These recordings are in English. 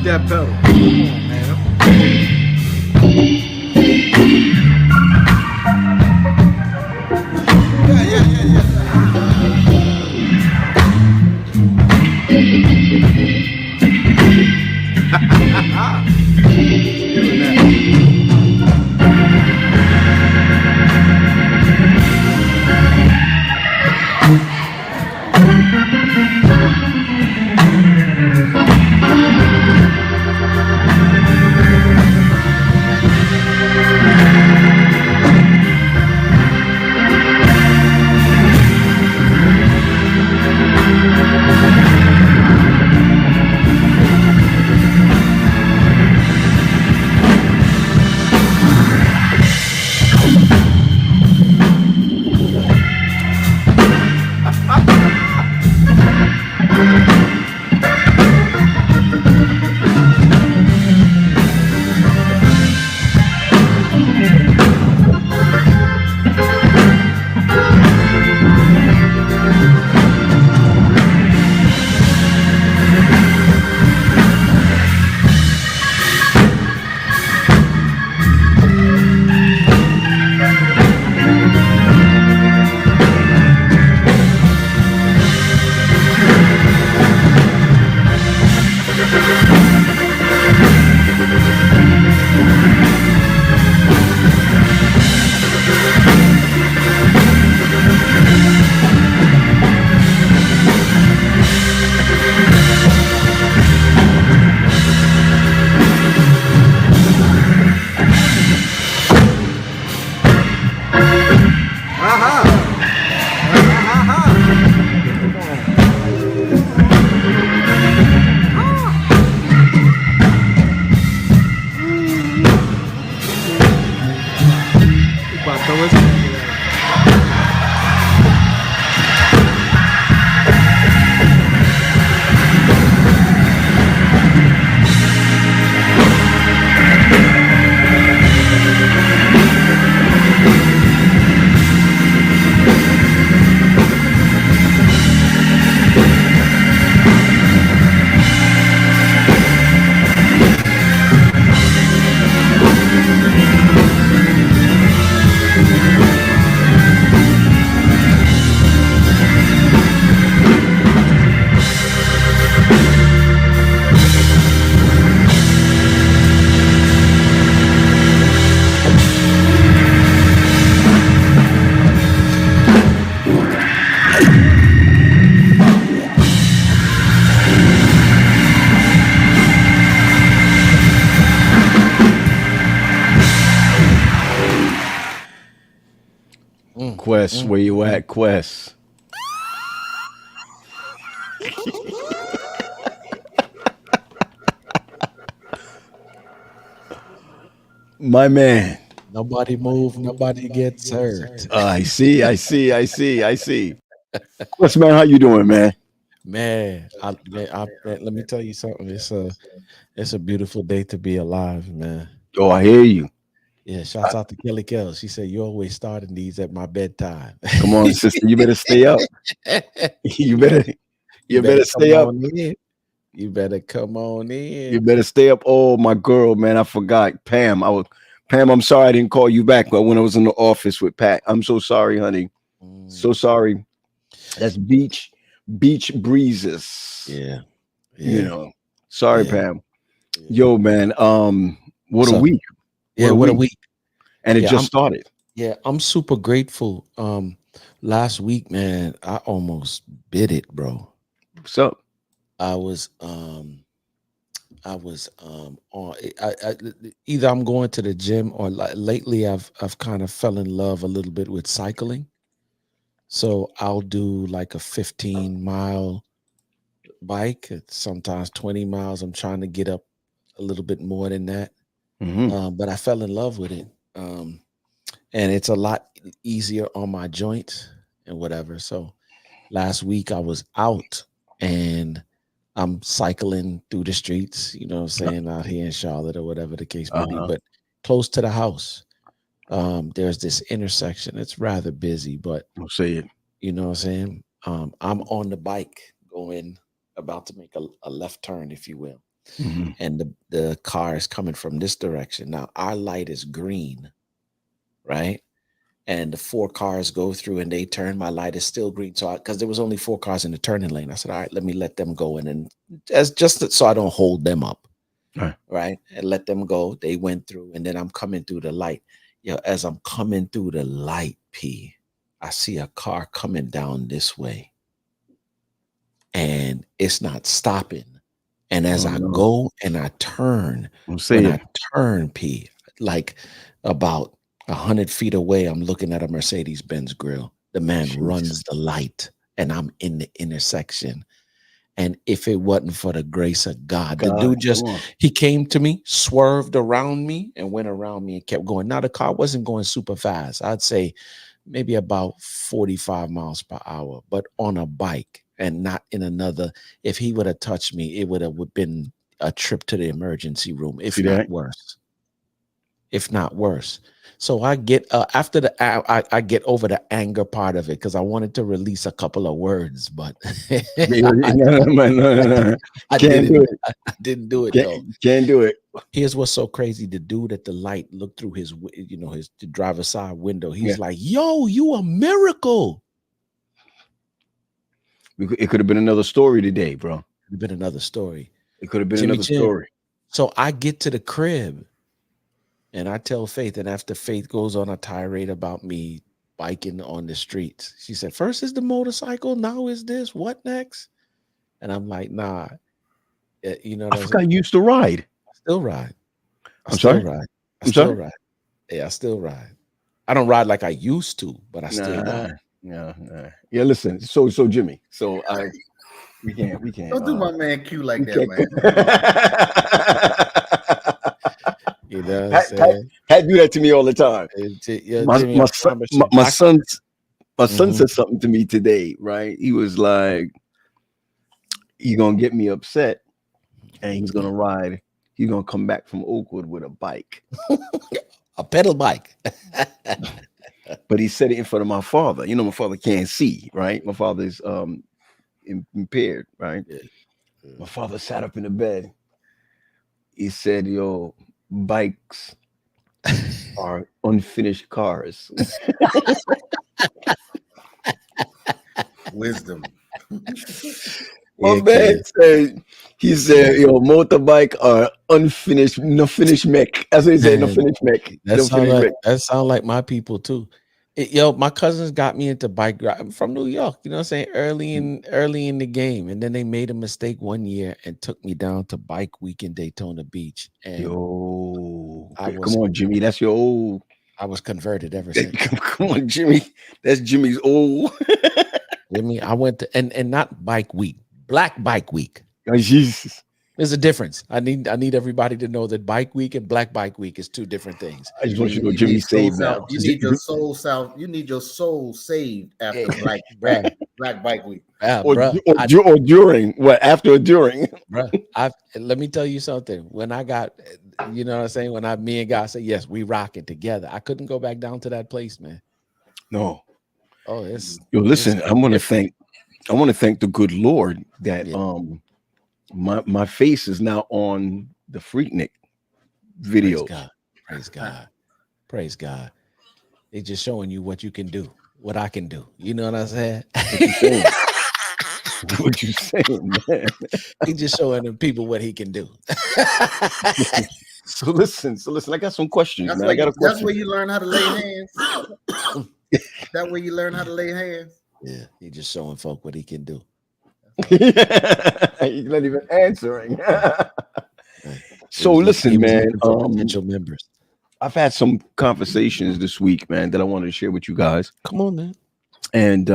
That pedal. Quest, where you at, Quest? My man. Nobody move, nobody gets hurt. I see, I see, I see, I see. Quest, man, how you doing, man? Man, let me tell you something. It's a beautiful day to be alive, man. Oh, I hear you. Yeah, shouts out to Kelly Kell. She said you always starting these at my bedtime. Come on, sister, you better stay up. You better, you better come stay up. on in. You better come on You in. better stay up. Oh, my girl, man, I forgot. Pam, Pam, I'm sorry I didn't call you back, but when I was in the office with Pat, I'm so sorry, honey. So sorry. That's beach breezes. Yeah. You know. Sorry, Yeah. Pam. Yo, man. What a So, week. yeah, what a week. And it Yeah, just started. Yeah, I'm super grateful. Last week, man, I almost bit it, bro. What's up? I was on either I'm going to the gym or lately I've kind of fell in love a little bit with cycling. So I'll do like a 15-mile bike, sometimes 20 miles. I'm trying to get up a little bit more than that. but I fell in love with it. And it's a lot easier on my joints and whatever. So last week I was out and I'm cycling through the streets, you know what I'm saying, out here in Charlotte or whatever the case may be, but close to the house. There's this intersection. It's rather busy, but I'll say it. you know what I'm saying? I'm on the bike going about to make a left turn, if you will. And the car is coming from this direction. Now our light is green, right? And the 4 cars go through and they turn. My light is still green. So because there was only 4 cars in the turning lane, I said, all right, let me let them go. And then as just so I don't hold them up. Right. And let them go. They went through and then I'm coming through the light. As I'm coming through the light, P, I see a car coming down this way. And it's not stopping. And as I go and I turn, I turn, P, like about 100 feet away, I'm looking at a Mercedes-Benz grill. The man runs the light and I'm in the intersection. And if it wasn't for the grace of God, the dude he came to me, swerved around me and went around me and kept going. Now the car wasn't going super fast. I'd say maybe about 45 miles per hour, but on a bike and not in another. If he would have touched me, it would have been a trip to the emergency room, if not worse. If not worse. So I get after I get over the anger part of it because I wanted to release a couple of words, but I didn't do it though. Can't do it. Here's what's so crazy: the dude at the light looked through his, his driver's side window. He's like, "Yo, you a miracle." It could have been another story today, bro. It could have been another story. It could have been another story. So I get to the crib. And I tell Faith, and after Faith goes on a tirade about me biking on the streets, she said, first is the motorcycle, now is this, what next? And I'm like, nah. You know what I forgot you used to ride. I still ride. I still ride. Yeah, I still ride. I don't ride like I used to, but I still ride. Yeah, listen. So Jimmy. So we can't. Don't do my man Q like that, man. You know, Pat do that to me all the time. My son said something to me today, right? He was like, "He's gonna get me upset, and he's gonna ride. He's gonna come back from Oakwood with a bike, a pedal bike." But he said it in front of my father. You know, my father can't see, right? My father's impaired, right? Yeah. My father sat up in the bed. He said, "Yo, bikes are unfinished cars." Wisdom. My man said, he said, "Yo, motorbike are unfinished, no finished mech." That's what he said, no finished mech. That sound like my people too. My cousins got me into bike ride. I'm from New York, you know what I'm saying? Early in the game. And then they made a mistake one year and took me down to Bike Week in Daytona Beach. And come on, Jimmy. That's your old. I was converted ever since. Come on, Jimmy. That's Jimmy's old. Jimmy, I went to and not Bike Week, Black Bike Week. Oh, Jesus. There's a difference. I need everybody to know that Bike Week and Black Bike Week is 2 different things. I just want you to know Jimmy saved now. You need your soul saved. You need your soul saved after Black Bike Week. Or during. What, after or during? Bro, let me tell you something. When I got, you know what I'm saying? When me and God said, yes, we rocking together. I couldn't go back down to that place, man. No. Oh, it's listen, I want to thank the good Lord that my face is now on the Freaknik videos. Praise God. They're just showing you what you can do, what I can do. You know what I'm saying? What you saying, man? He's just showing the people what he can do. So listen. I got some questions, man. That's where you learn how to lay hands. That way you learn how to lay hands. Yeah, he's just showing folk what he can do. He's not even answering. So listen, man. Potential members. I've had some conversations this week, man, that I wanted to share with you guys. Come on, man. And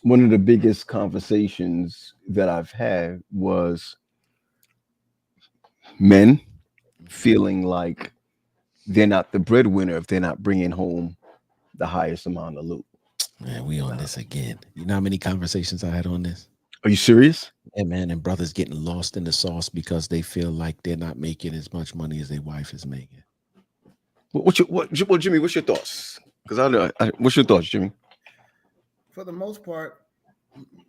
one of the biggest conversations that I've had was men feeling like they're not the breadwinner if they're not bringing home the highest amount of loot. Man, we on this again. You know how many conversations I had on this? Are you serious? Yeah, man, and brothers getting lost in the sauce because they feel like they're not making as much money as their wife is making. What Jimmy? What's your thoughts? Because what's your thoughts, Jimmy? For the most part,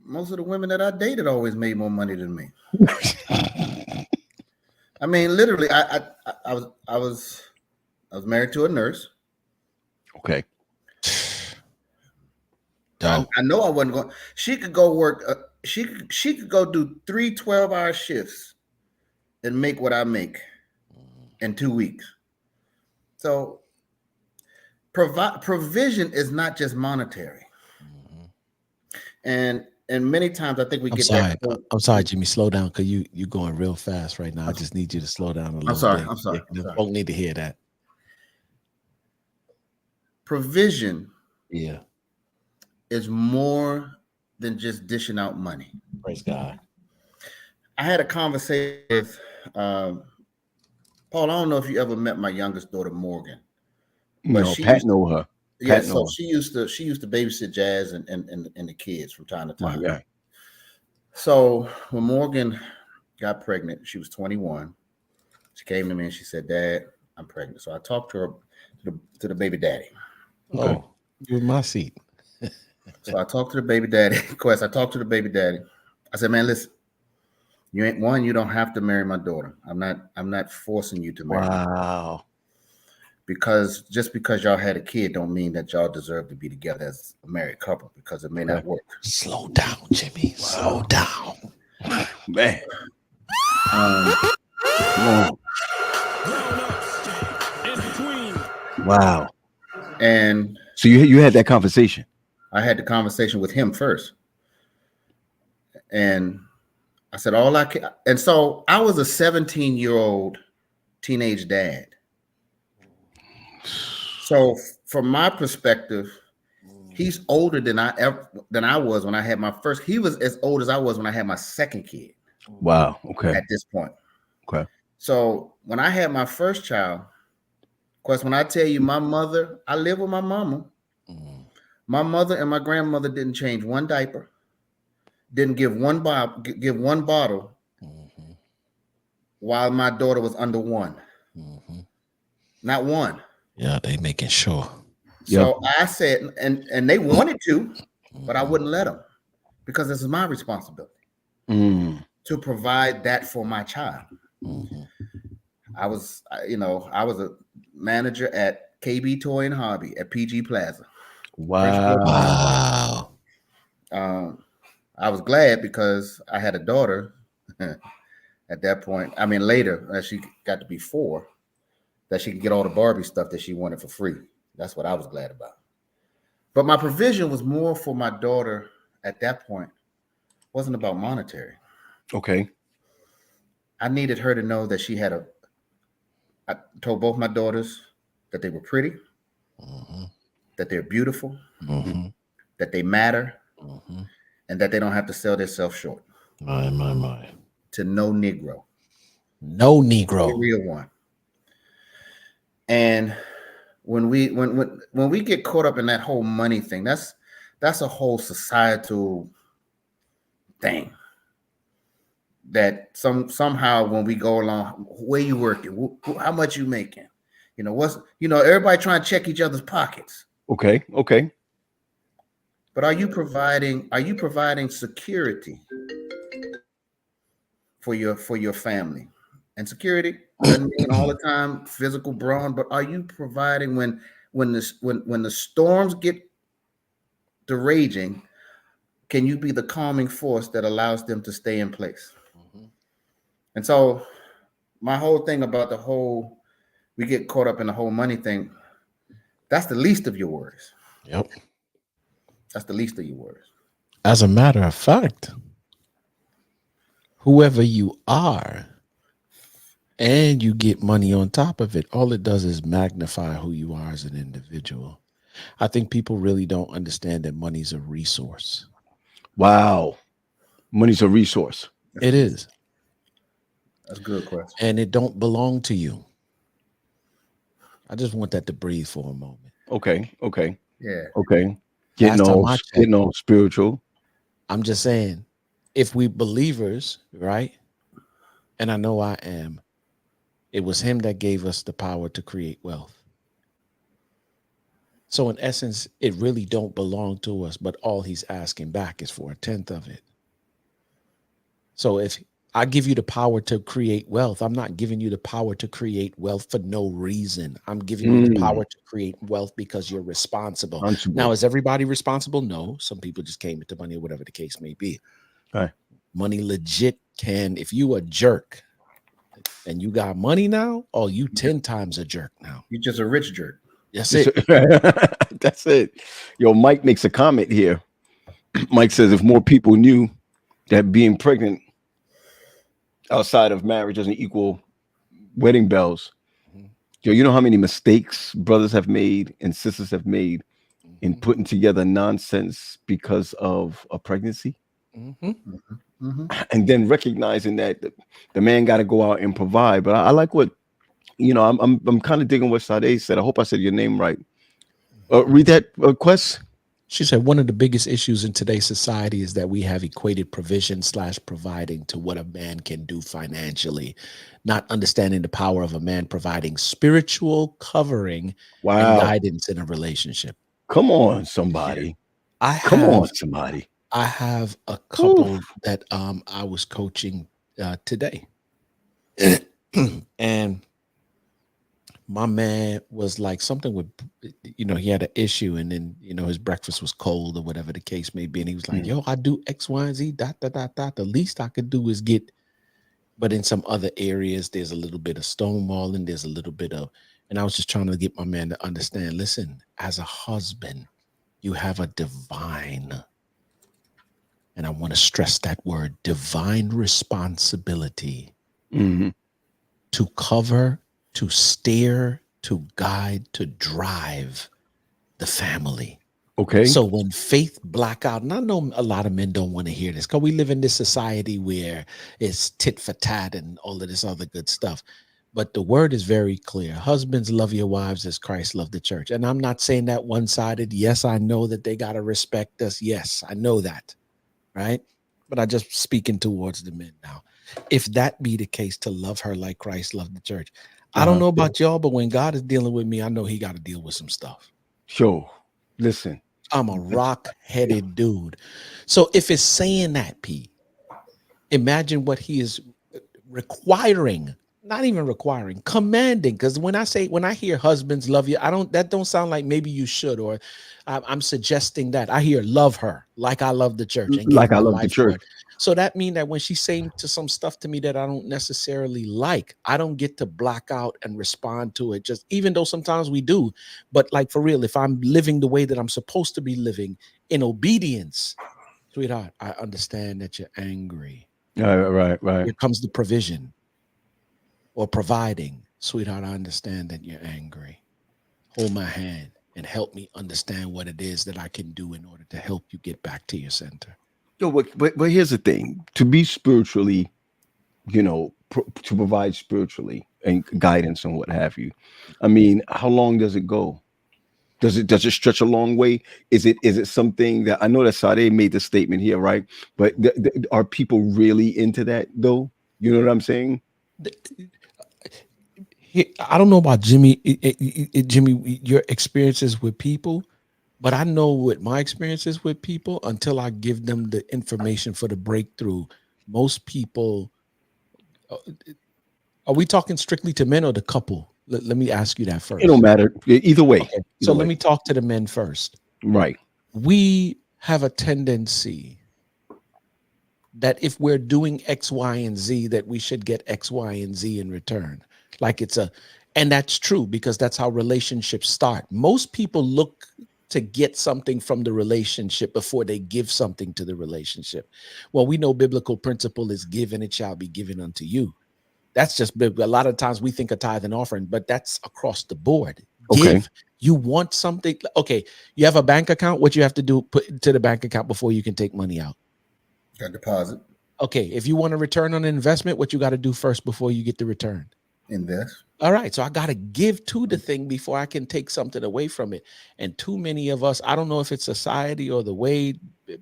most of the women that I dated always made more money than me. I mean, literally, I was married to a nurse. Okay. Done. I know I wasn't going. She could go work. She could go do 3 12-hour shifts and make what I make in 2 weeks. So provision is not just monetary. And many times I think we get sorry. that. I'm sorry, Jimmy. Slow down, because you going real fast right now. I just need you to slow down a little bit. I'm sorry. Folk need to hear that. Provision, yeah, is more than just dishing out money. Praise God. I had a conversation with Paul. I don't know if you ever met my youngest daughter, Morgan. But no, Pat know her. Yeah, so she used to babysit Jazz and the kids from time to time. Right. So when Morgan got pregnant, she was 21. She came to me and she said, "Dad, I'm pregnant." So I talked to her to the baby daddy. Okay. Oh, you're in my seat. So I talked to the baby daddy. Of course, I talked to the baby daddy. I said, "Man, listen, you don't have to marry my daughter. I'm not forcing you to marry." Wow. Because just because y'all had a kid don't mean that y'all deserve to be together as a married couple, because it may not work. Slow down, Jimmy. Wow. Slow down. Man. Wow. And so you had that conversation. I had the conversation with him first. And I said, and so I was a 17-year-old teenage dad. So from my perspective, he's older than I was when I had my first. He was as old as I was when I had my second kid. Wow. Okay. At this point. Okay. So when I had my first child, of course, when I tell you my mother, I live with my mama. My mother and my grandmother didn't change one diaper, didn't give one bottle while my daughter was under 1. Not one. Yeah, they making sure. So I said, and they wanted to, but I wouldn't let them, because this is my responsibility to provide that for my child. I was a manager at KB Toy and Hobby at PG Plaza. Wow. I was glad because I had a daughter at that point. I mean, later, as she got to be 4, that she could get all the Barbie stuff that she wanted for free. That's what I was glad about. But my provision was more for my daughter at that point. It wasn't about monetary. Okay. I needed her to know that she had I told both my daughters that they were pretty, that they're beautiful, that they matter, and that they don't have to sell themselves short. My. To no Negro. No Negro. The real one. And when we get caught up in that whole money thing, that's a whole societal thing. That somehow when we go along, where you working, how much you making, everybody trying to check each other's pockets. Okay. But are you providing security for your family? And security doesn't mean all the time physical brawn, but are you providing when the storms get to raging, can you be the calming force that allows them to stay in place? And so my whole thing about we get caught up in the whole money thing, that's the least of your worries. Yep. That's the least of your worries. As a matter of fact, whoever you are, and you get money on top of it, all it does is magnify who you are as an individual. I think people really don't understand that money's a resource. Wow. Money's a resource. It is. That's a good question. And it don't belong to you. I just want that to breathe for a moment. Okay. Yeah. Last time I checked, Getting all spiritual. I'm just saying, if we believers, right? And I know I am, it was him that gave us the power to create wealth. So in essence, it really don't belong to us, but all he's asking back is for 1/10 of it. So if I give you the power to create wealth, I'm not giving you the power to create wealth for no reason. I'm giving you the power to create wealth because you're responsible. Now, is everybody responsible? No. Some people just came into money or whatever the case may be. Right. Money legit can, if you a jerk and you got money now, oh, you 10 times a jerk now. You're just a rich jerk. That's it. That's it. Yo, Mike makes a comment here. Mike says if more people knew that being pregnant outside of marriage doesn't equal wedding bells. Yo, you know how many mistakes brothers have made and sisters have made in putting together nonsense because of a pregnancy? And then recognizing that the man got to go out and provide. But I like what, I'm kind of digging what Sade said. I hope I said your name right. Read that, Quest. She said one of the biggest issues in today's society is that we have equated provision/providing to what a man can do financially, not understanding the power of a man providing spiritual covering and guidance in a relationship. Come on, somebody. I have a couple that I was coaching today. And my man was like something with, he had an issue, and then, his breakfast was cold or whatever the case may be. And he was like, yo, I do X, Y, and Z, ... The least I could do is get, but in some other areas, there's a little bit of stonewalling. There's a little bit of, and I was just trying to get my man to understand, listen, as a husband, you have a divine, and I want to stress that word, divine responsibility to cover, to steer, to guide, to drive the family. Okay. So when faith black out, and I know a lot of men don't want to hear this because we live in this society where it's tit for tat and all of this other good stuff. But the word is very clear. Husbands, love your wives as Christ loved the church. And I'm not saying that one-sided. Yes, I know that they got to respect us. Yes, I know that. Right. But I just speaking towards the men now. If that be the case, to love her like Christ loved the church. I don't know about y'all, but when God is dealing with me, I know he got to deal with some stuff. Sure. Listen, I'm a rock-headed dude. So if it's saying that, P, imagine what he is requiring, not even requiring, commanding. Because when I hear husbands love you, that don't sound like maybe you should, or I'm suggesting that. I hear love her like I love the church. And like I love the church. So that means that when she's saying to some stuff to me that I don't necessarily like, I don't get to black out and respond to it, just even though sometimes we do. But like for real, if I'm living the way that I'm supposed to be living in obedience, sweetheart, I understand that you're angry. Right. Here comes the provision or providing. Sweetheart, I understand that you're angry. Hold my hand and help me understand what it is that I can do in order to help you get back to your center. No, but here's the thing: to be spiritually, to provide spiritually and guidance and what have you. I mean, how long does it go? Does it stretch a long way? Is it something that I know that Sade made the statement here, right? But are people really into that though? You know what I'm saying? I don't know about Jimmy, Jimmy, your experiences with people. But I know what my experiences with people, until I give them the information for the breakthrough, most people, are we talking strictly to men or the couple? Let me ask you that first. It don't matter. Either way. Okay. So let me talk to the men first. Right. We have a tendency that if we're doing X, Y, and Z, that we should get X, Y, and Z in return. And that's true because that's how relationships start. Most people look to get something from the relationship before they give something to the relationship. Well, we know biblical principle is give and it shall be given unto you. That's just a lot of times we think a tithe and offering, but that's across the board. Okay. Give. You want something. Okay. You have a bank account. What you have to do, put into the bank account before you can take money out. Got deposit. Okay. If you want a return on an investment, what you got to do first before you get the return? Invest. All right, so I got to give to the thing before I can take something away from it. And too many of us, I don't know if it's society or the way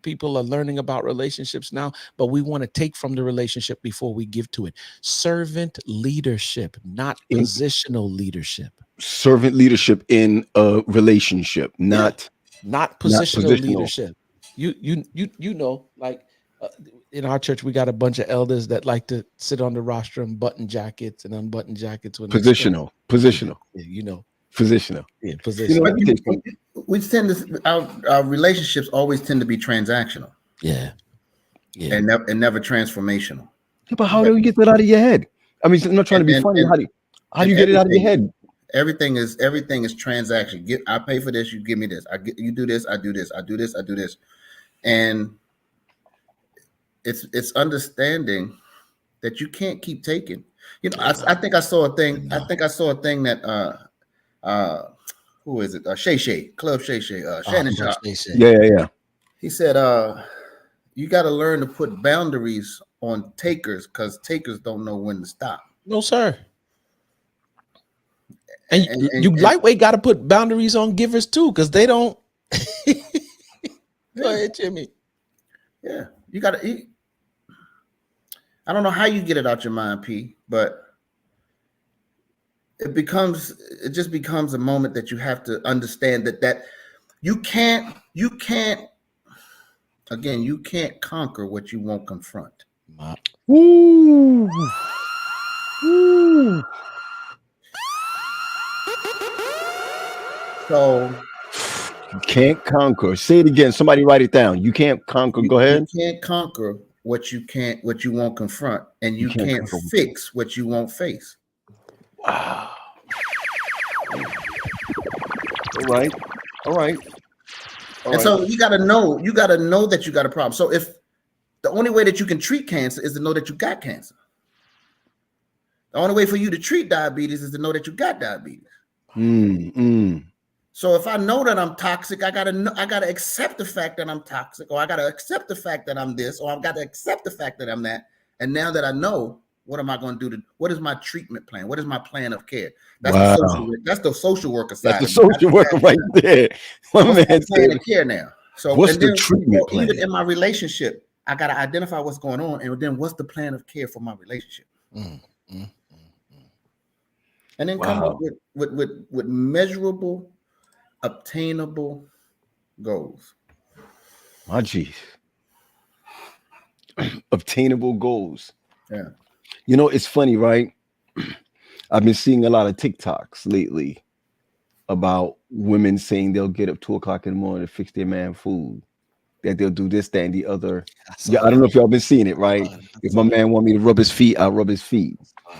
people are learning about relationships now, but we want to take from the relationship before we give to it. Servant leadership, not In positional leadership. servant leadership in a relationship, not Not not positional positional. leadership. You know, like in our church, we got a bunch of elders that like to sit on the rostrum, button jackets and unbutton jackets when they speak. Positional. Yeah, Positional. yeah, you know, Positional. yeah, You know, position. let But me tell you something. we tend to our relationships always tend to be transactional Yeah, yeah. and never transformational. Yeah, but how But do you get that out of your head? I mean, I'm not trying to be funny. How do and you get it out of your head? everything is transaction. I pay for this, you give me this. You do this, I do this. I do this, I do this. And it's understanding that you can't keep taking. You know, I think I saw a thing. I think I saw a thing that uh who is it? Shay Shay, Club Shay Shay, Shannon Club Sharp. Shay Shay. Yeah. He said, you got to learn to put boundaries on takers because takers don't know when to stop. No, sir. And you And lightweight got to put boundaries on givers too, because they don't. Go ahead, Jimmy. yeah, you got to. I don't know how you get it out your mind, P, but it just becomes a moment that you have to understand that you can't again, you can't conquer what you won't confront. Woo. Woo. So You can't conquer. Say it again. Somebody write it down. You can't conquer. Go you ahead. can't conquer what you won't confront, and You you can't can't conquer. fix what you won't face. Wow. All right. All right. All And right. so you got to know that you got a problem. So if the only way that you can treat cancer is to know that you got cancer. The only way for you to treat diabetes is to know that you got diabetes. So if I know that I'm toxic, I gotta accept the fact that I'm toxic, or I gotta accept the fact that I'm this, or I've got to accept the fact that I'm that. And now that I know, what am I going to do? What is my treatment plan? What is my plan of care? That's Wow. the social worker That's side. the social worker right there. My What's man my plan said, of care now? So what's and the then treatment plan? even in my relationship, I got to identify what's going on, and then what's the plan of care for my relationship, and then come up with measurable, obtainable goals. My geez. Obtainable goals. Yeah. You know, it's funny, right? I've been seeing a lot of TikToks lately about women saying they'll get up 2 o'clock in the morning to fix their man food, that they'll do this, that, and the other. Yeah, I don't know if y'all been seeing it, right? If my man want me to rub his feet, I'll rub his feet.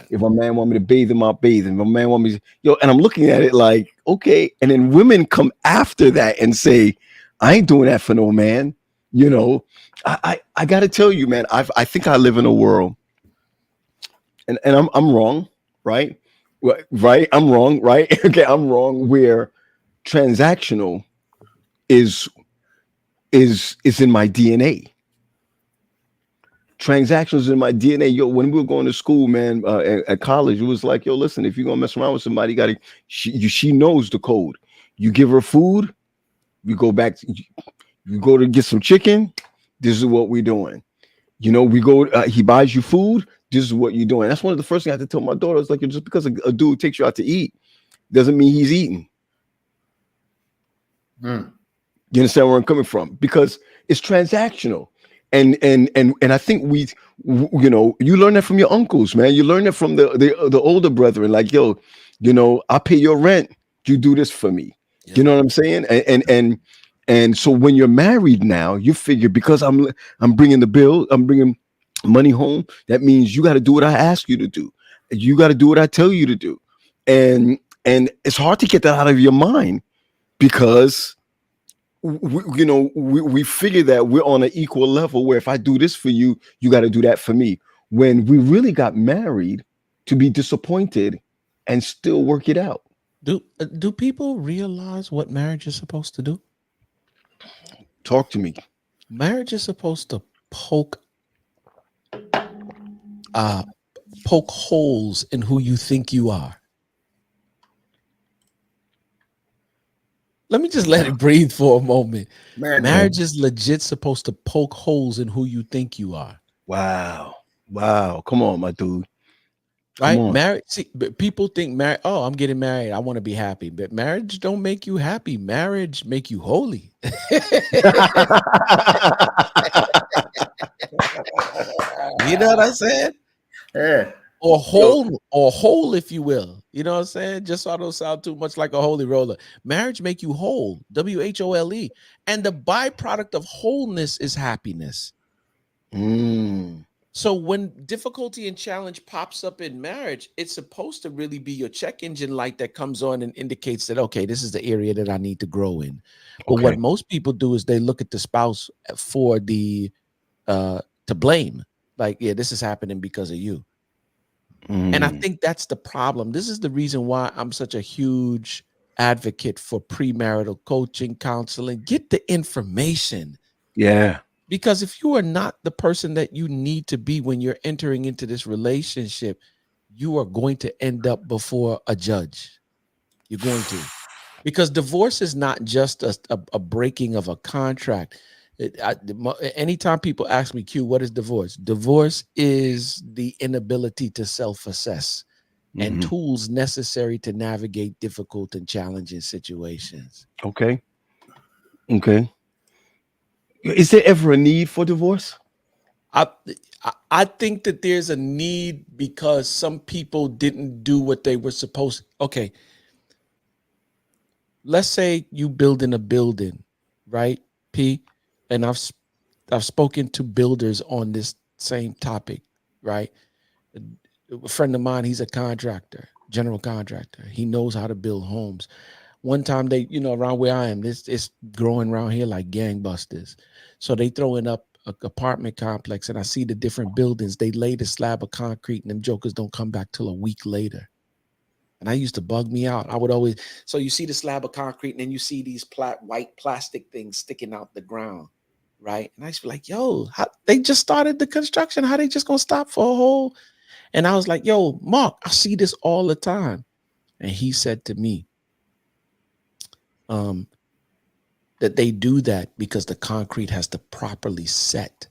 If my man want me to bathe him, I'll bathe him. If my man want me to, and I'm looking at it like, okay. And then women come after that and say, I ain't doing that for no man. You know, I gotta tell you, man, I think I live in a world, and I'm wrong, right? Right? I'm wrong, right? Okay, I'm wrong, where transactional is in my DNA. Transactions in my DNA. Yo, when we were going to school, man, at college, it was like, yo, listen, if you're gonna mess around with somebody, you gotta she knows the code. You give her food, you go back to, you go to get some chicken, this is what we're doing. You know, we go, he buys you food, this is what you're doing. That's one of the first things I have to tell my daughter. It's like, just because a dude takes you out to eat doesn't mean he's eating. You understand where I'm coming from? Because it's transactional. And I think you learn that from your uncles, man. You learn that from the older brethren. Like, yo, I pay your rent. You do this for me. Yeah. You know what I'm saying? And so when you're married now, you figure, because I'm bringing the bill, I'm bringing money home. That means you got to do what I ask you to do. You got to do what I tell you to do. And it's hard to get that out of your mind, because we figure that we're on an equal level, where if I do this for you, you got to do that for me. When we really got married to be disappointed and still work it out. Do people realize what marriage is supposed to do? Talk to me. Marriage is supposed to poke holes in who you think you are. let me just let it breathe for a moment. Marriage. Marriage is legit supposed to poke holes in who you think you are. Wow. Wow. Come on, my dude. Come Right? on. Marriage, see, but people think marriage, oh, I'm getting married. I want to be happy. But marriage don't make you happy. Marriage make you holy. You know what I said? Yeah. Yo, Or whole, if you will. You know what I'm saying? Just so I don't sound too much like a holy roller. Marriage make you whole. WHOLE. And the byproduct of wholeness is happiness. mm, So when difficulty and challenge pops up in marriage, it's supposed to really be your check engine light that comes on and indicates that, okay, this is the area that I need to grow in. But okay. what most people do is they look at the spouse for the to blame. Like, yeah, this is happening because of you. And I Mm, think that's the problem. This is the reason why I'm such a huge advocate for premarital coaching, counseling. Get the information. yeah. Because if you are not the person that you need to be when you're entering into this relationship, you are going to end up before a judge. You're going to. Because divorce is not just a breaking of a contract. Anytime people ask me, Q, what is divorce? Divorce is the inability to self assess and Mhm. tools necessary to navigate difficult and challenging situations. Okay. Okay. Is there ever a need for divorce? I I think that there's a need because some people didn't do what they were supposed. Okay, let's say you building a building, right? P, and I've spoken to builders on this same topic, right? A friend of mine, he's a contractor, general contractor. He knows how to build homes. One time they, around where I am, this it's growing around here like gangbusters. So they throwing up a apartment complex, and I see the different buildings. They laid a slab of concrete, and them jokers don't come back till a week later. And I used to bug me out. I would always, so you see the slab of concrete, and then you see these white plastic things sticking out the ground, right? And I used to be like, yo, they just started the construction. How they just gonna stop for a whole? And I was like, yo, Mark, I see this all the time. And he said to me, um, that they do that because the concrete has to properly set.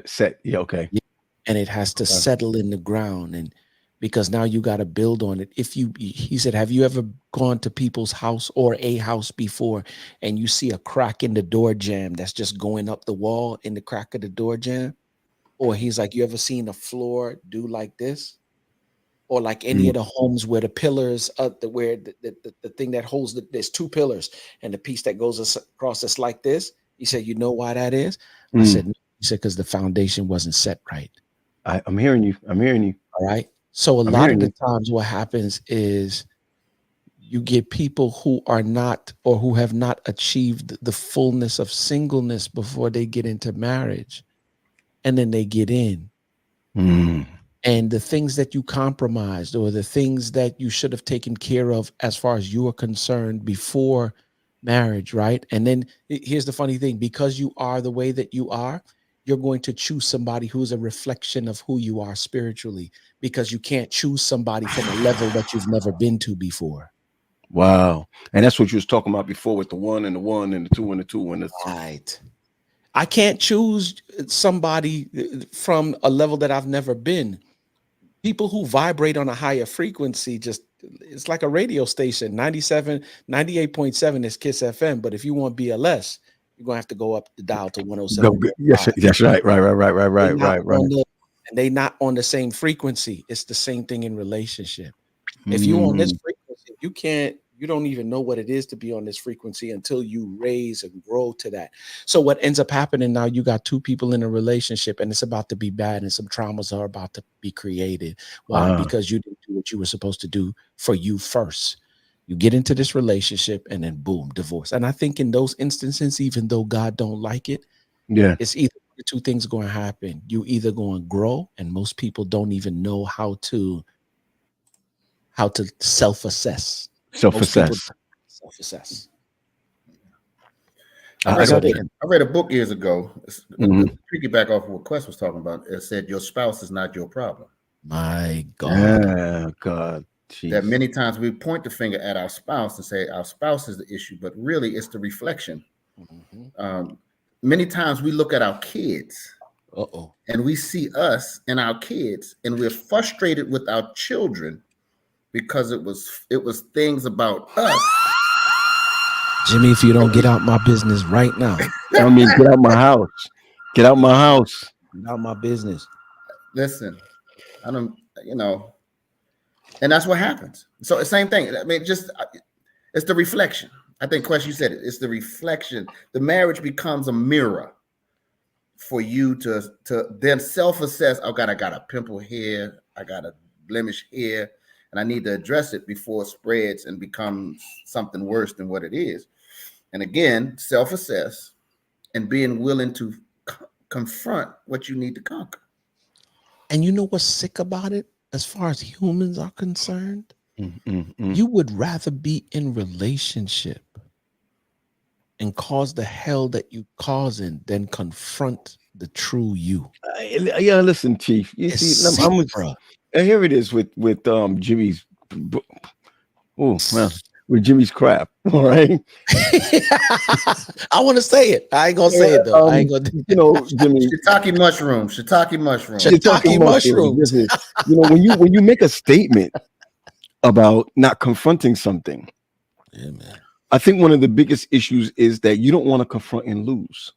Set. Yeah. Okay. Yeah. And it has to Okay. settle in the ground. And because now you got to build on it. He said, have you ever gone to people's house or a house before and you see a crack in the door jamb that's just going up the wall in the crack of the door jamb? Or he's like, you ever seen a floor do like this? Or like any Mm, of the homes where the pillars, where the thing that holds there's two pillars and the piece that goes across it's like this. He said, you know why that is? I mm. said, no. He said, because the foundation wasn't set right. I'm hearing you. I'm hearing you. All right. So a I'm lot of hearing the you. times what happens is you get people who are not or who have not achieved the fullness of singleness before they get into marriage. And then they get in. Mm, And the things that you compromised or the things that you should have taken care of as far as you are concerned before marriage, right? And then here's the funny thing, because you are the way that you are, you're going to choose somebody who's a reflection of who you are spiritually, because you can't choose somebody from a level that you've never been to before. wow. And that's what you was talking about before with the one and the one and the two and the two and the. Right. I can't choose somebody from a level that I've never been. People who vibrate on a higher frequency, just it's like a radio station. 98.7 is Kiss FM, but if you want BLS, you're gonna have to go up the dial to Yes. 107.5. Yes. Right. Right. Right. Right. Right. They Right. not Right. Right. on the and they not on the same frequency. It's the same thing in relationship. If you on this Mm, frequency, you don't even know what it is to be on this frequency until you raise and grow to that. So what ends up happening now, you got two people in a relationship and it's about to be bad and some traumas are about to be created. Why? wow. Because you didn't do what you were supposed to do for you first. You get into this relationship and then boom, divorce. And I think in those instances, even though God don't like it, Yeah. it's either two things going to happen. You either going to grow, and most people don't even know how to self-assess. Self Most people assess. don't self-assess. I So got they that. I read a book years ago. Mhm. Piggyback off of what Quest was talking about. It said your spouse is not your problem. my God. Yeah. God. that Jeez. many times we point the finger at our spouse and say our spouse is the issue, but really it's the reflection. Many times we look at our kids and we see us and our kids, and we're frustrated with our children because it was things about us. Jimmy, if you don't get out my business right now, I mean, get out my house. Get out my house. get out my business. Listen, I don't, and that's what happens. So the same thing. I mean, just it's the reflection. I think, Quest, you said it. It's the reflection. The marriage becomes a mirror for you to then self-assess. Oh God, I got a pimple here. I got a blemish here, and I need to address it before it spreads and becomes something worse than what it is. And again, self-assess and being willing to confront what you need to conquer. And you know what's sick about it? As far as humans are concerned, Mm-mm-mm. you would rather be in relationship and cause the hell that you causing than confront the true you. Yeah, listen, Chief. You It's see, sick, I'm bro. and here it is with Jimmy's. Oh well, with Jimmy's crap. All right. I want to say it. I ain't gonna say it though. I ain't gonna. You know, Jimmy. Shiitake mushroom. Shiitake mushroom. You're talking Shiitake mushrooms. Listen, when you make a statement about not confronting something, Yeah, man. I think one of the biggest issues is that you don't want to confront and lose.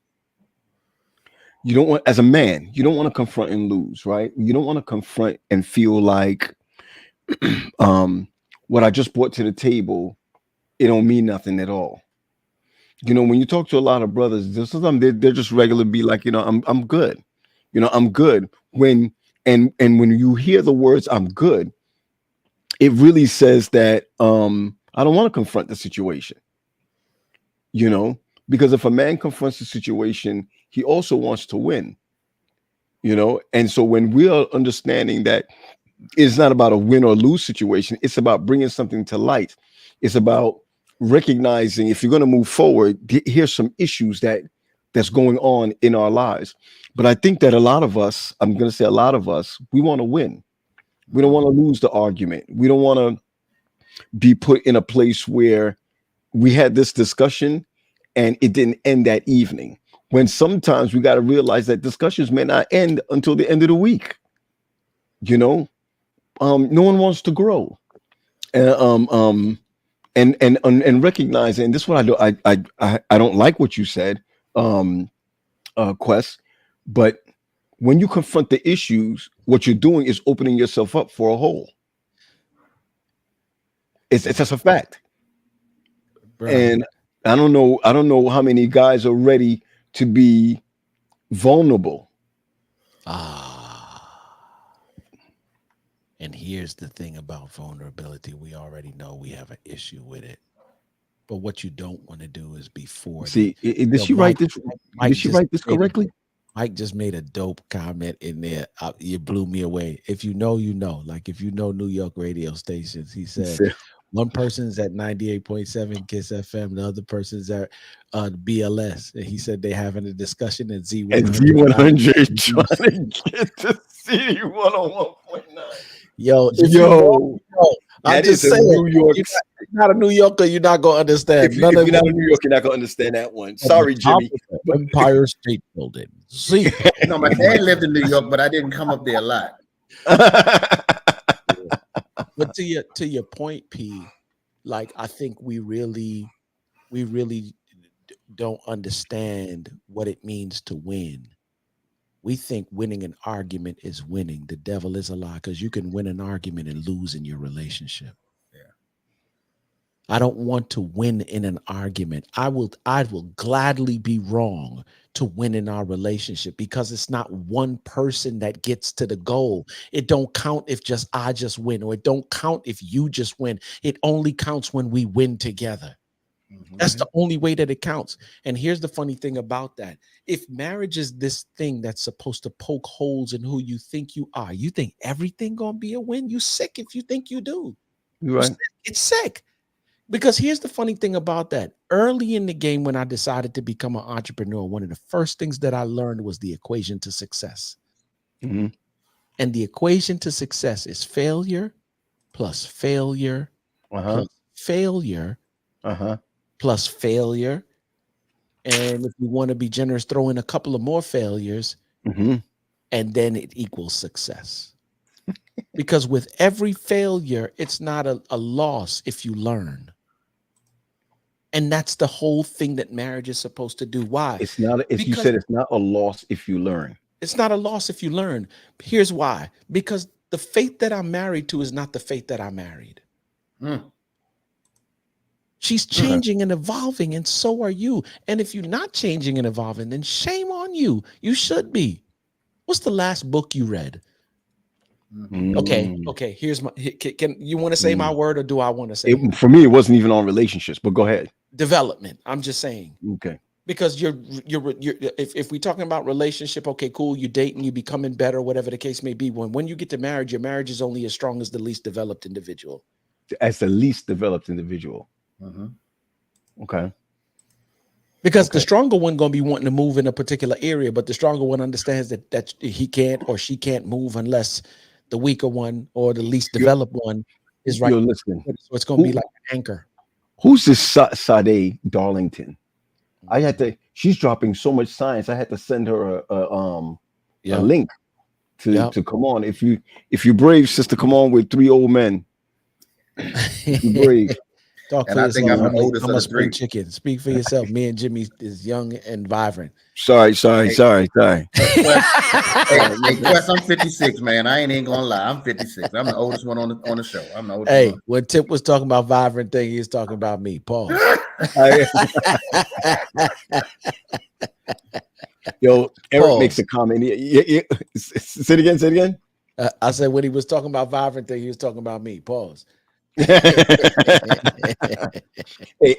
You don't want, as a man, you don't want to confront and lose, right? You don't want to confront and feel like what I just brought to the table, it don't mean nothing at all. When you talk to a lot of brothers, sometimes they're just regular, be like, I'm good. I'm good. When when you hear the words I'm good, it really says that I don't want to confront the situation. Because if a man confronts the situation, he also wants to win. And so when we are understanding that it's not about a win or lose situation, it's about bringing something to light. It's about recognizing, if you're going to move forward, here's some issues that's going on in our lives. But I think that a lot of us, I'm going to say a lot of us, we want to win. We don't want to lose the argument. We don't want to be put in a place where we had this discussion and it didn't end that evening. When sometimes we got to realize that discussions may not end until the end of the week. No one wants to grow. And recognize, and this is what I do. I don't like what you said, Quest, but when you confront the issues, what you're doing is opening yourself up for a hole. It's just a fact. Bro. And I don't know how many guys are ready to be vulnerable. And here's the thing about vulnerability. We already know we have an issue with it. But what you don't want to do is be for. See, did she write this? Did she write this correctly? Mike just made a dope comment in there. You blew me away. If you know, you know. Like if you know New York radio stations, he said one person's at 98.7 Kiss FM, the other person's at BLS. And he said they having a discussion at Z100. At Z100 trying to get to C101.9. Yo, I'm just saying, New York. You're not a New Yorker, you're not gonna understand. If you're not a New Yorker, you're not gonna understand that one. Sorry, Jimmy. Empire State Building. See, my dad lived in New York, but I didn't come up there a lot. But to your point, P, like I think we really don't understand what it means to win. We think winning an argument is winning. The devil is a lie, because you can win an argument and lose in your relationship. Yeah. I don't want to win in an argument. I will gladly be wrong to win in our relationship, because it's not one person that gets to the goal. It don't count if I just win, or it don't count if you just win. It only counts when we win together. That's the only way that it counts. And here's the funny thing about that. If marriage is this thing that's supposed to poke holes in who you think you are, you think everything gonna be a win? You sick if you think you do. You're right. It's sick. Because here's the funny thing about that. Early in the game, when I decided to become an entrepreneur, one of the first things that I learned was the equation to success. Mm-hmm. And the equation to success is failure plus failure plus failure plus failure. And if you want to be generous, throw in a couple of more failures, and then it equals success. Because with every failure, it's not a loss if you learn. And that's the whole thing that marriage is supposed to do. Why? It's not, if you said it's not a loss if you learn. It's not a loss if you learn. Here's why. Because the faith that I'm married to is not the faith that I married. She's changing and evolving, and so are you. And if you're not changing and evolving, then shame on you. You should be. What's the last book you read? Okay. Here's my. Can you want to say my word, or do I want to say it? For me, it wasn't even on relationships. But go ahead. Development. I'm just saying. Okay. Because you're if we're talking about relationship, okay, cool. You're dating, you becoming better, whatever the case may be. When you get to marriage, your marriage is only as strong as the least developed individual. As the least developed individual. Okay. Because the stronger one gonna be wanting to move in a particular area, but the stronger one understands that he can't or she can't move unless the weaker one or the least developed one is right. Listen. So it's gonna be like an anchor. Who's this Sade Darlington? I had to. She's dropping so much science. I had to send her a link to come on. If you're brave, sister, come on with 3 old men. If you're brave. Talk for yourself. I'm a spring chicken. Speak for yourself. Me and Jimmy is young and vibrant. Sorry. Hey, Quest, I'm 56, man. I ain't even gonna lie. I'm 56. I'm the oldest one on the show. I'm the oldest one. When Tip was talking about vibrant thing, he was talking about me. Pause. Yo, Eric makes a comment. Say it again. I said when he was talking about vibrant thing, he was talking about me. Pause. Hey,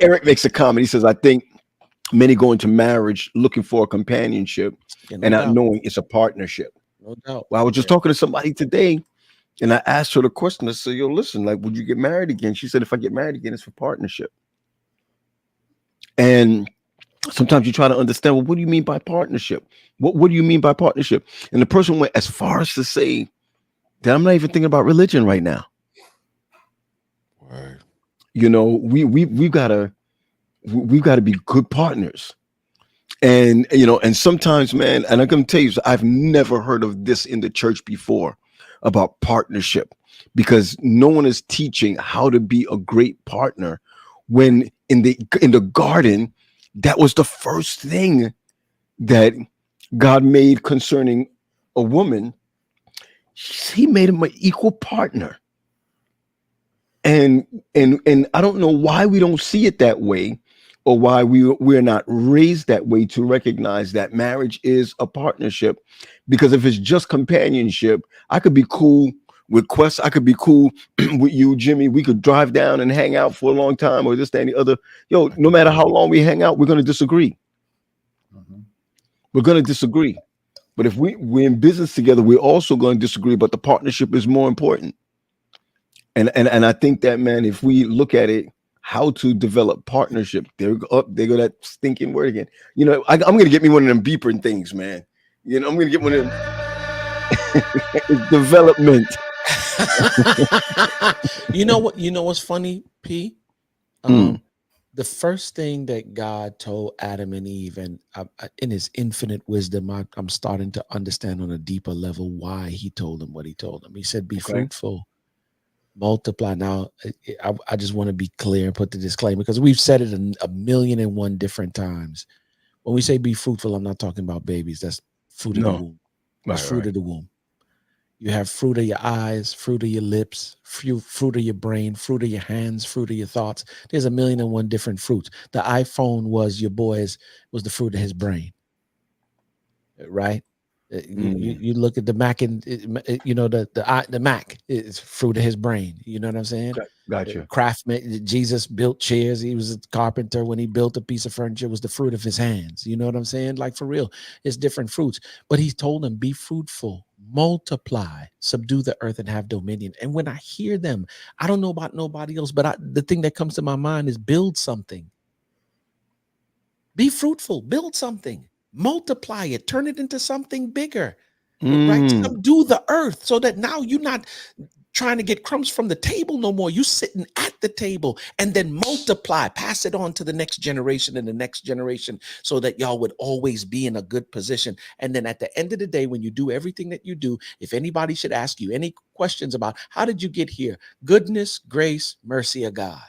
Eric makes a comment. He says, I think many go into marriage looking for a companionship and not knowing it's a partnership. No doubt. Well, I was just talking to somebody today, and I asked her the question. I said, yo, listen, like, would you get married again? She said, if I get married again, it's for partnership. And sometimes you try to understand, well, what do you mean by partnership? What do you mean by partnership? And the person went as far as to say that I'm not even thinking about religion right now. Right. You know, we've got to be good partners. And, you know, and sometimes, man, and I'm going to tell you, I've never heard of this in the church before about partnership, because no one is teaching how to be a great partner, when in the garden, that was the first thing that God made concerning a woman. He made him an equal partner. And I don't know why we don't see it that way, or why we're not raised that way to recognize that marriage is a partnership. Because if it's just companionship, I could be cool with Quest, I could be cool with you, Jimmy. We could drive down and hang out for a long time, or this, that, and the other. Yo, no matter how long we hang out, we're going to disagree. We're going to disagree. But if we're in business together, we're also going to disagree. But the partnership is more important. And I think that, man, if we look at it, how to develop partnership, there go that stinking word again. You know, I'm going to get me one of them beeper things, man. You know, I'm going to get one of them. It's development. You know what's funny, P? The first thing that God told Adam and Eve, and in his infinite wisdom, I'm starting to understand on a deeper level why he told them what he told them. He said, be fruitful, multiply. Now, I just want to be clear and put the disclaimer, because we've said it a million and one different times. When we say be fruitful, I'm not talking about babies. That's fruit of the womb. That's fruit of the womb. You have fruit of your eyes, fruit of your lips, fruit of your brain, fruit of your hands, fruit of your thoughts. There's a million and one different fruits. The iPhone was the fruit of his brain, right? You look at the Mac, and you know the Mac is fruit of his brain. You know what I'm saying? Gotcha. Craftsman. Jesus built chairs. He was a carpenter. When he built a piece of furniture, it was the fruit of his hands. You know what I'm saying? Like, for real, it's different fruits. But he told them, be fruitful, multiply, subdue the earth, and have dominion. And when I hear them, I don't know about nobody else, but the thing that comes to my mind is build something. Be fruitful, build something, multiply it, turn it into something bigger, right? Subdue the earth, so that now you're not trying to get crumbs from the table no more. You sitting at the table, and then multiply, pass it on to the next generation and the next generation, so that y'all would always be in a good position. And then at the end of the day, when you do everything that you do, if anybody should ask you any questions about how did you get here, goodness, grace, mercy of God.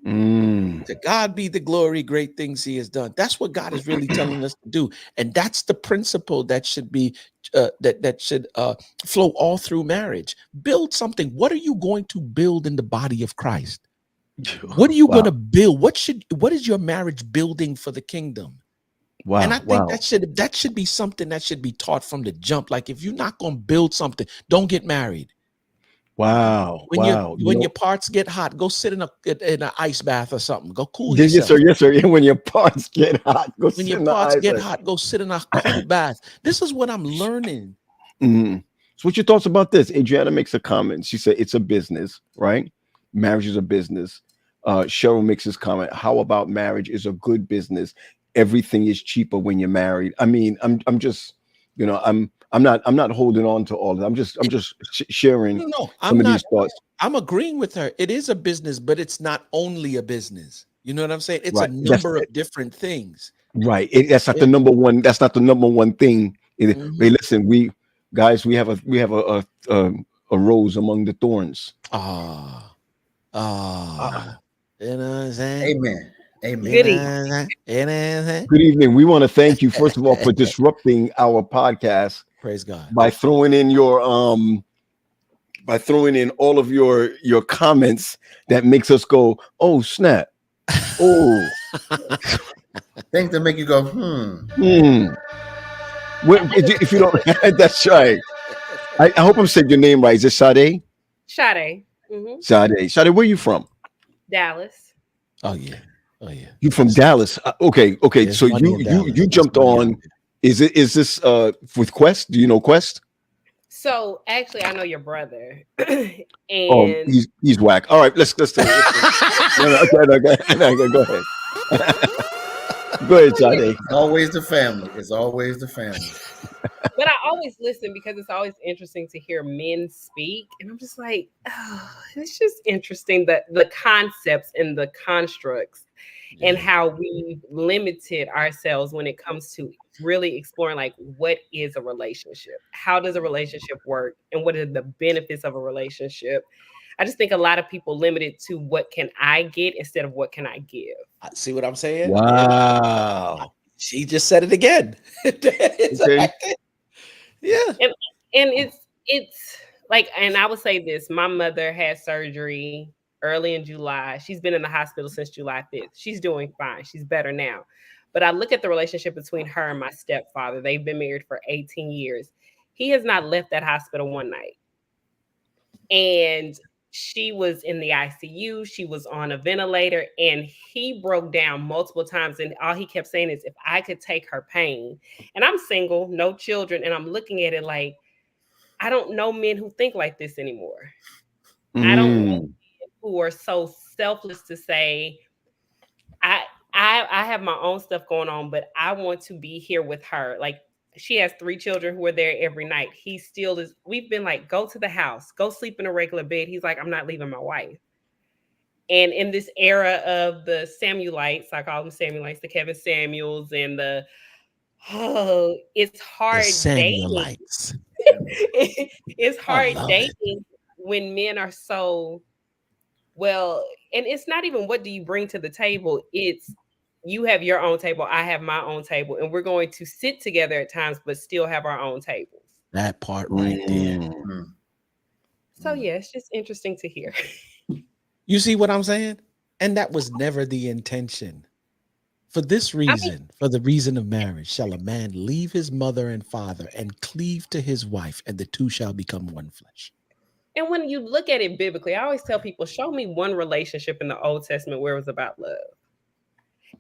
To God be the glory, great things he has done. That's what God is really telling us to do. And that's the principle that should be that should flow all through marriage. Build something. What are you going to build in the body of Christ? What are you going to build? What is your marriage building for the kingdom? Wow. And I think that should be something that should be taught from the jump. Like, if you're not going to build something, don't get married. Wow. When your parts get hot, go sit in an ice bath or something. Go cool yes, yourself. Yes, sir. When your parts get hot, go when your parts get hot, go sit in a cold bath. This is what I'm learning. So what's your thoughts about this? Adriana makes a comment. She said it's a business, right? Marriage is a business. Cheryl makes this comment. How about marriage is a good business? Everything is cheaper when you're married. I mean, I'm just, I'm not holding on to all of that. I'm just sharing some of these thoughts. I'm agreeing with her. It is a business, but it's not only a business. You know what I'm saying? It's right. a number of different things. Right. That's not the number one. That's not the number one thing. Hey, listen, we have a rose among the thorns. You know what I'm saying? Amen. Good evening. We want to thank you, first of all, for disrupting our podcast. Praise God. By throwing in all of your comments that makes us go, oh snap. Oh. Things that make you go, If you don't, that's right. I hope I'm saying your name right. Is it Sade? Sade. Sade, where are you from? Dallas. Oh yeah. You from Dallas? Okay. There's so you jumped on. Is this with Quest? Do you know Quest? So actually, I know your brother. And he's whack. All right, let's do it. No, go ahead. Go ahead, Sade. It's always the family. But I always listen because it's always interesting to hear men speak. And I'm just like, oh, it's just interesting that the concepts and the constructs and how we limited ourselves when it comes to really exploring, like, what is a relationship? How does a relationship work? And what are the benefits of a relationship? I just think a lot of people limit it to what can I get instead of what can I give. See what I'm saying? Wow. She just said it again. Okay. Yeah. And it's like, and I would say this, my mother had surgery early in July. She's been in the hospital since July 5th. She's doing fine. She's better now. But I look at the relationship between her and my stepfather. They've been married for 18 years. He has not left that hospital one night. And she was in the ICU. She was on a ventilator, and he broke down multiple times. And all he kept saying is, if I could take her pain. And I'm single, no children. And I'm looking at it like, I don't know men who think like this anymore. I don't know men who are so selfless to say, I have my own stuff going on, but I want to be here with her. Like, she has 3 children who are there every night. He still is. We've been like, go to the house, go sleep in a regular bed. He's like, I'm not leaving my wife. And in this era of the Samuelites, I call them Samuelites, the Kevin Samuels and it's hard dating. It's hard dating when men are so, well, and it's not even what do you bring to the table. It's you have your own table, I have my own table, and we're going to sit together at times, but still have our own tables. That part right there. So yeah, it's just interesting to hear. You see what I'm saying? And that was never the intention. For this reason, for the reason of marriage, shall a man leave his mother and father and cleave to his wife, and the two shall become one flesh. And when you look at it biblically, I always tell people, show me one relationship in the Old Testament where it was about love.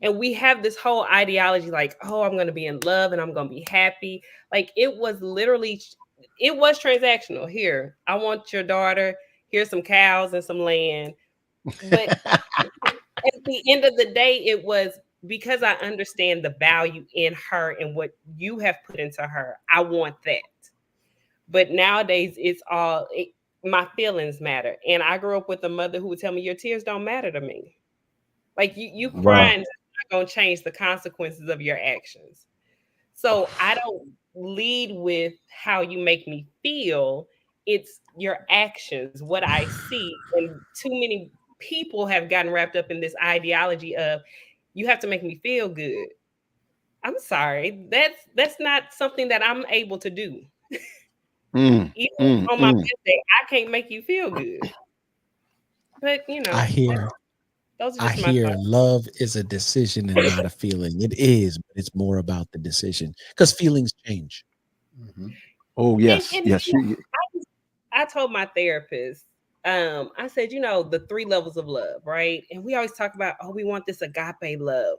And we have this whole ideology like, oh, I'm going to be in love and I'm going to be happy. Like, it was transactional. Here, I want your daughter. Here's some cows and some land. But at the end of the day, it was because I understand the value in her and what you have put into her. I want that. But nowadays, it's all my feelings matter. And I grew up with a mother who would tell me, your tears don't matter to me. Like you Wow. crying is not going to change the consequences of your actions. So I don't lead with how you make me feel. It's your actions, what I see. And too many people have gotten wrapped up in this ideology of you have to make me feel good. I'm sorry. That's not something that I'm able to do. Even on my best day, I can't make you feel good. But I hear those are I just my hear thoughts. love is a decision and not a feeling. It is, but it's more about the decision because feelings change. Mhm. Oh And yes, and yes. I told my therapist, I said, the 3 levels of love, right? And we always talk about, oh, we want this agape love.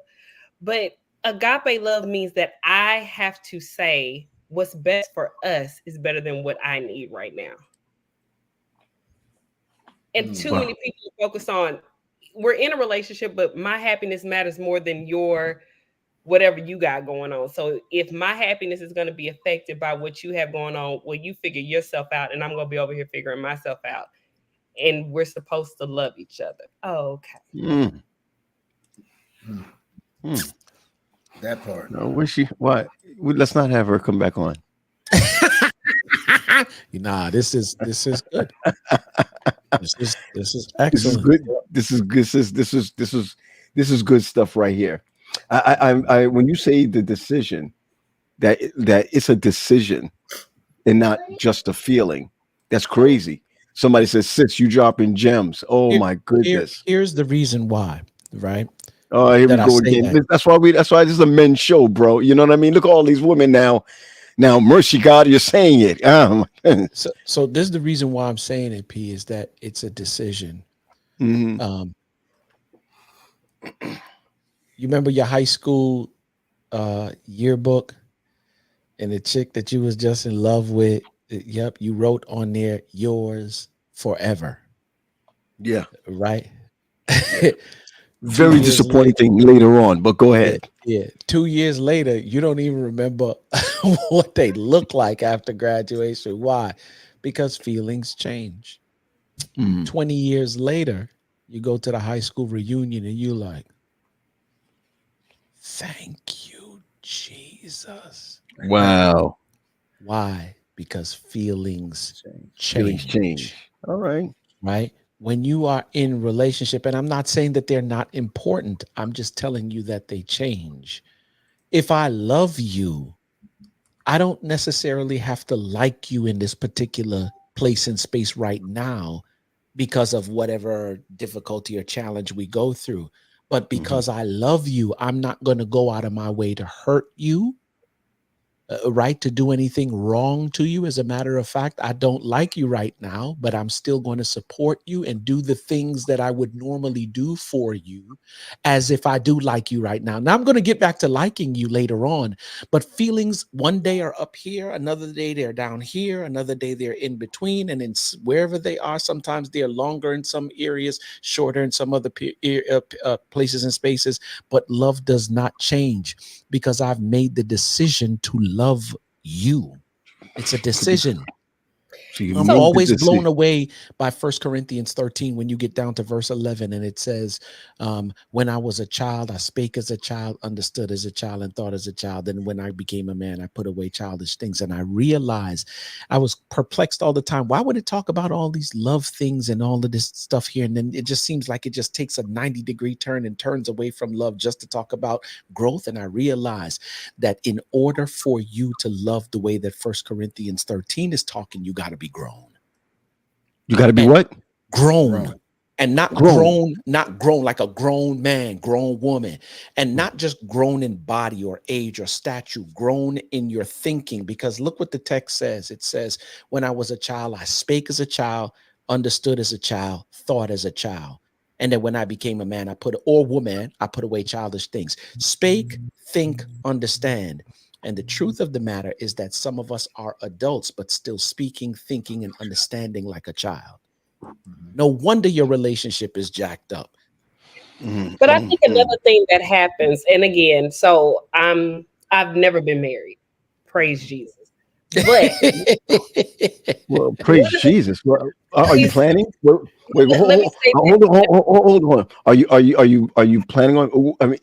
But agape love means that I have to say what's best for us is better than what I need right now. And too Wow. many people focus on, we're in a relationship, but my happiness matters more than your whatever you got going on. So if my happiness is going to be affected by what you have going on, well, you figure yourself out, and I'm going to be over here figuring myself out. And we're supposed to love each other. Oh, okay. Mm. Mm. Mm. That part. No, where's she? What? Let's not have her come back on. Nah, this is good. This is This is excellent. good. This is good stuff right here. When you say the decision, that it's a decision and not just a feeling, that's crazy. Somebody says, "Sis, you dropping gems." Oh Here, my goodness. here's the reason why, right? Oh, here we That I go say again. that. That's why this is a men's show, bro. You know what I mean? Look at all these women now. Now, mercy God, you're saying it. So this is the reason why I'm saying it, P, is that it's a decision. Mhm. Um, you remember your high school yearbook and the chick that you was just in love with? Yep, you wrote on there, yours forever, Yeah. right? Yeah. 2 Very years later, disappointing later on, but go yeah, ahead. yeah. 2 years later, you don't even remember what they look like after graduation. Why? Because feelings change. Mhm. 20 years later, you go to the high school reunion and you like, thank you, Jesus. Right? Wow. Why? Because feelings Feelings change. change. All right. Right? When you are in relationship, and I'm not saying that they're not important, I'm just telling you that they change. If I love you, I don't necessarily have to like you in this particular place and space right now because of whatever difficulty or challenge we go through. But Mhm. because I love you, I'm not going to go out of my way to hurt you, right? To do anything wrong to you. As a matter of fact, I don't like you right now, but I'm still going to support you and do the things that I would normally do for you as if I do like you right now. Now, I'm going to get back to liking you later on, but feelings one day are up here, another day they're down here, another day they're in between, and in wherever they are, sometimes they're longer in some areas, shorter in some other places and spaces, but love does not change because I've made the decision to love you. It's a decision. So you I'm made the always blown decision. away by 1 Corinthians 13 when you get down to verse 11 and it says, when I was a child, I spake as a child, understood as a child, and thought as a child. And when I became a man, I put away childish things. And I realized I was perplexed all the time. Why would it talk about all these love things and all of this stuff here? And then it just seems like it just takes a 90-degree turn and turns away from love just to talk about growth. And I realized that in order for you to love the way that 1 Corinthians 13 is talking, you got to be grown. You got to be And what? grown. Grown. And Grown. not grown like a grown man, grown woman, and not just grown in body or age or stature, grown in your thinking. Because look what the text says. It says, when I was a child, I spake as a child, understood as a child, thought as a child. And then when I became a man, or woman, I put away childish things. Spake, think, understand. And the truth of the matter is that some of us are adults, but still speaking, thinking, and understanding like a child. Mhm. No wonder your relationship is jacked up. But I think another thing that happens, and again, so I've never been married, praise Jesus. But Well, praise Jesus. Well, are you he's, planning? Wait, let me say this. hold on. Are you planning on? I mean,